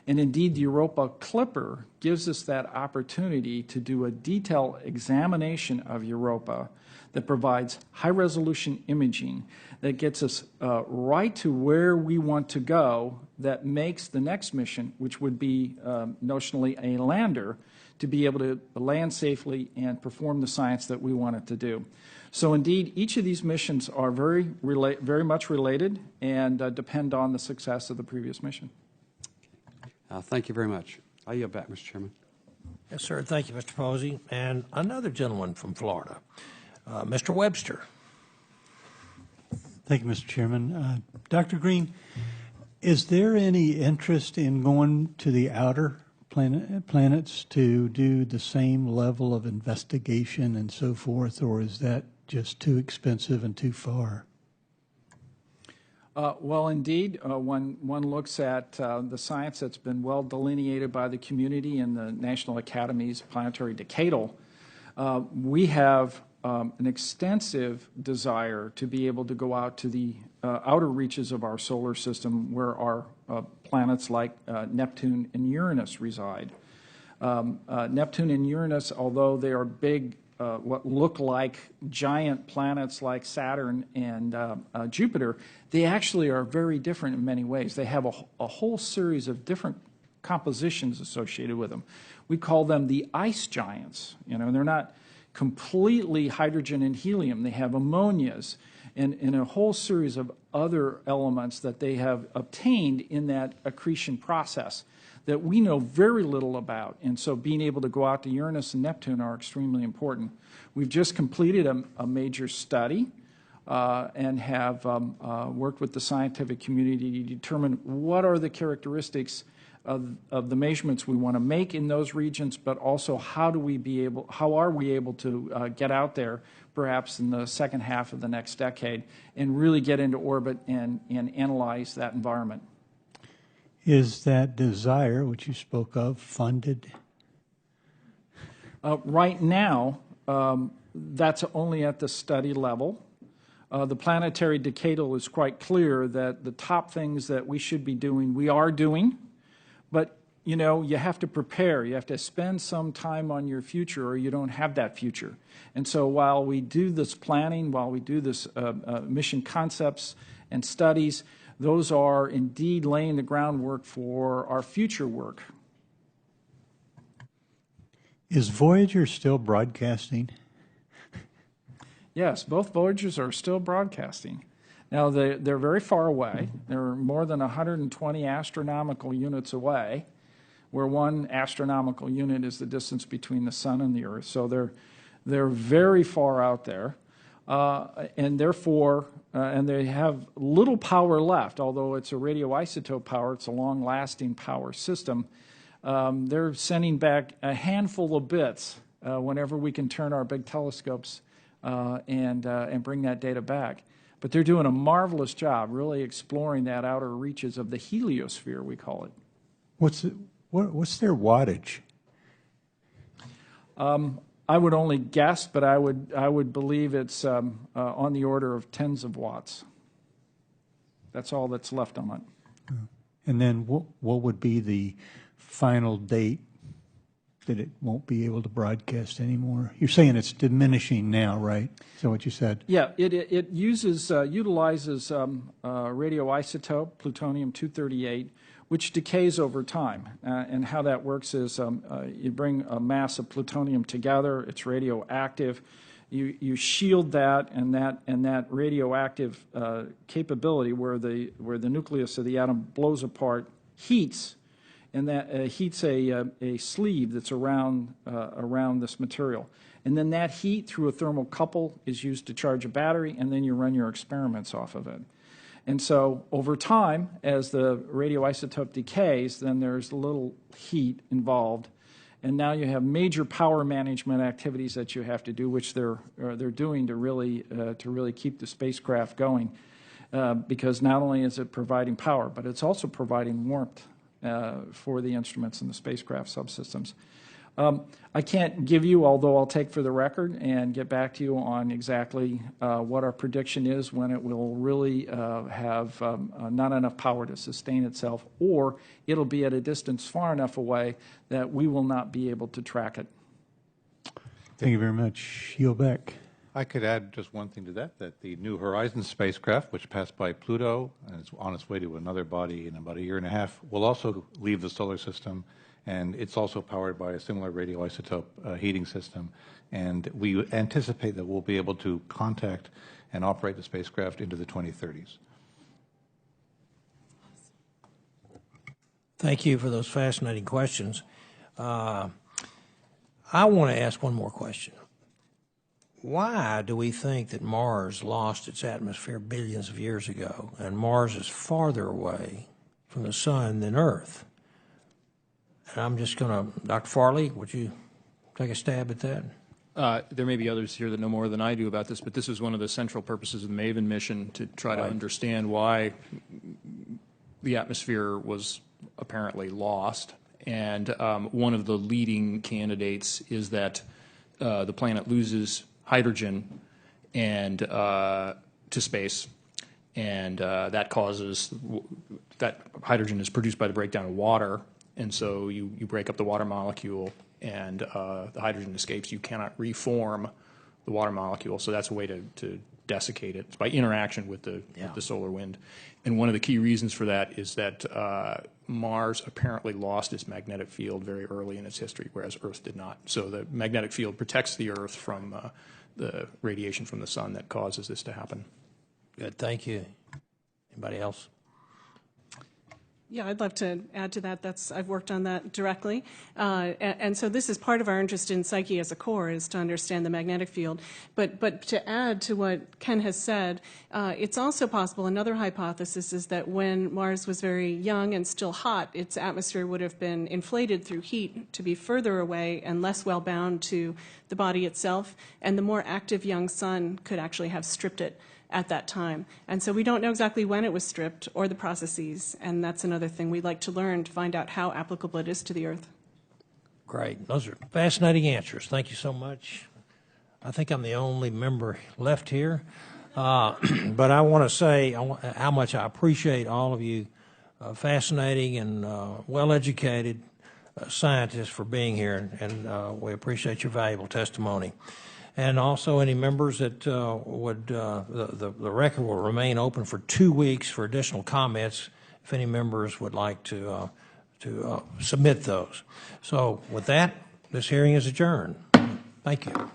And indeed, the Europa Clipper gives us that opportunity to do a detailed examination of Europa that provides high-resolution imaging that gets us right to where we want to go, that makes the next mission, which would be notionally a lander, to be able to land safely and perform the science that we want it to do. So indeed, each of these missions are very much related and depend on the success of the previous mission. Thank you very much. I yield back, Mr. Chairman. Yes, sir. Thank you, Mr. Posey. And another gentleman from Florida, Mr. Webster. Thank you, Mr. Chairman. Dr. Green, is there any interest in going to the outer planets to do the same level of investigation and so forth, or is that just too expensive and too far? Well, indeed, when one looks at the science that's been well delineated by the community and the National Academy's Planetary Decadal, we have an extensive desire to be able to go out to the outer reaches of our solar system where our planets like Neptune and Uranus reside. Neptune and Uranus, although they are big, what look like giant planets like Saturn and Jupiter, they actually are very different in many ways. They have a whole series of different compositions associated with them. We call them the ice giants. They're not completely hydrogen and helium. They have ammonias and a whole series of other elements that they have obtained in that accretion process that we know very little about. And so being able to go out to Uranus and Neptune are extremely important. We've just completed a major study and have worked with the scientific community to determine what are the characteristics of the measurements we want to make in those regions, but also how are we able to get out there perhaps in the second half of the next decade and really get into orbit and analyze that environment. Is that desire, which you spoke of, funded? Right now, that's only at the study level. The planetary decadal is quite clear that the top things that we should be doing, we are doing. But, you know, you have to prepare. You have to spend some time on your future or you don't have that future. And so while we do this planning, while we do this mission concepts and studies, those are indeed laying the groundwork for our future work. Is Voyager still broadcasting? Yes, both Voyagers are still broadcasting. Now, they're very far away. They're more than 120 astronomical units away, where one astronomical unit is the distance between the Sun and the Earth. So they're very far out there, and therefore, and they have little power left, although it's a radioisotope power, it's a long-lasting power system. They're sending back a handful of bits whenever we can turn our big telescopes and bring that data back. But they're doing a marvelous job really exploring that outer reaches of the heliosphere, we call it. What's their wattage? I would only guess, but I would believe it's on the order of tens of watts. That's all that's left on it. And then what would be the final date that it won't be able to broadcast anymore? You're saying it's diminishing now, right? Is that what you said? Yeah, it utilizes radioisotope plutonium-238, which decays over time. And how that works is you bring a mass of plutonium together. It's radioactive. You shield that, and that radioactive capability, where the nucleus of the atom blows apart, heats. And that heats a sleeve that's around this material. And then that heat through a thermocouple is used to charge a battery, and then you run your experiments off of it. And so over time, as the radioisotope decays, then there's a little heat involved. And now you have major power management activities that you have to do, which they're doing to really keep the spacecraft going. Because not only is it providing power, but it's also providing warmth for the instruments and the spacecraft subsystems. I can't give you, although I'll take for the record and get back to you on exactly what our prediction is when it will really have not enough power to sustain itself, or it'll be at a distance far enough away that we will not be able to track it. Thank you very much. Yield back. I could add just one thing to that the New Horizons spacecraft, which passed by Pluto and is on its way to another body in about a year and a half, will also leave the solar system, and it's also powered by a similar radioisotope heating system. And we anticipate that we'll be able to contact and operate the spacecraft into the 2030s. Thank you for those fascinating questions. I want to ask one more question. Why do we think that Mars lost its atmosphere billions of years ago, and Mars is farther away from the sun than Earth? And I'm just going to, Dr. Farley, would you take a stab at that? There may be others here that know more than I do about this, but this is one of the central purposes of the MAVEN mission, to try to understand why the atmosphere was apparently lost. And one of the leading candidates is that the planet loses hydrogen and to space, and that causes that hydrogen is produced by the breakdown of water, and so you break up the water molecule, and the hydrogen escapes. You cannot reform the water molecule, so that's a way to desiccate it. It's by interaction with the solar wind. And one of the key reasons for that is that Mars apparently lost its magnetic field very early in its history, whereas Earth did not. So the magnetic field protects the Earth from the radiation from the sun that causes this to happen. Good, thank you. Anybody else? Yeah, I'd love to add to that. I've worked on that directly. And so this is part of our interest in Psyche as a core, is to understand the magnetic field. But to add to what Ken has said, it's also possible, another hypothesis is that when Mars was very young and still hot, its atmosphere would have been inflated through heat to be further away and less well bound to the body itself. And the more active young sun could actually have stripped it at that time. And so we don't know exactly when it was stripped or the processes, and that's another thing we'd like to learn to find out how applicable it is to the Earth. Great. Those are fascinating answers. Thank you so much. I think I'm the only member left here, but I want to say how much I appreciate all of you fascinating and well-educated scientists for being here, and we appreciate your valuable testimony. And also any members that the record will remain open for 2 weeks for additional comments if any members would like to submit those. So with that, this hearing is adjourned. Thank you.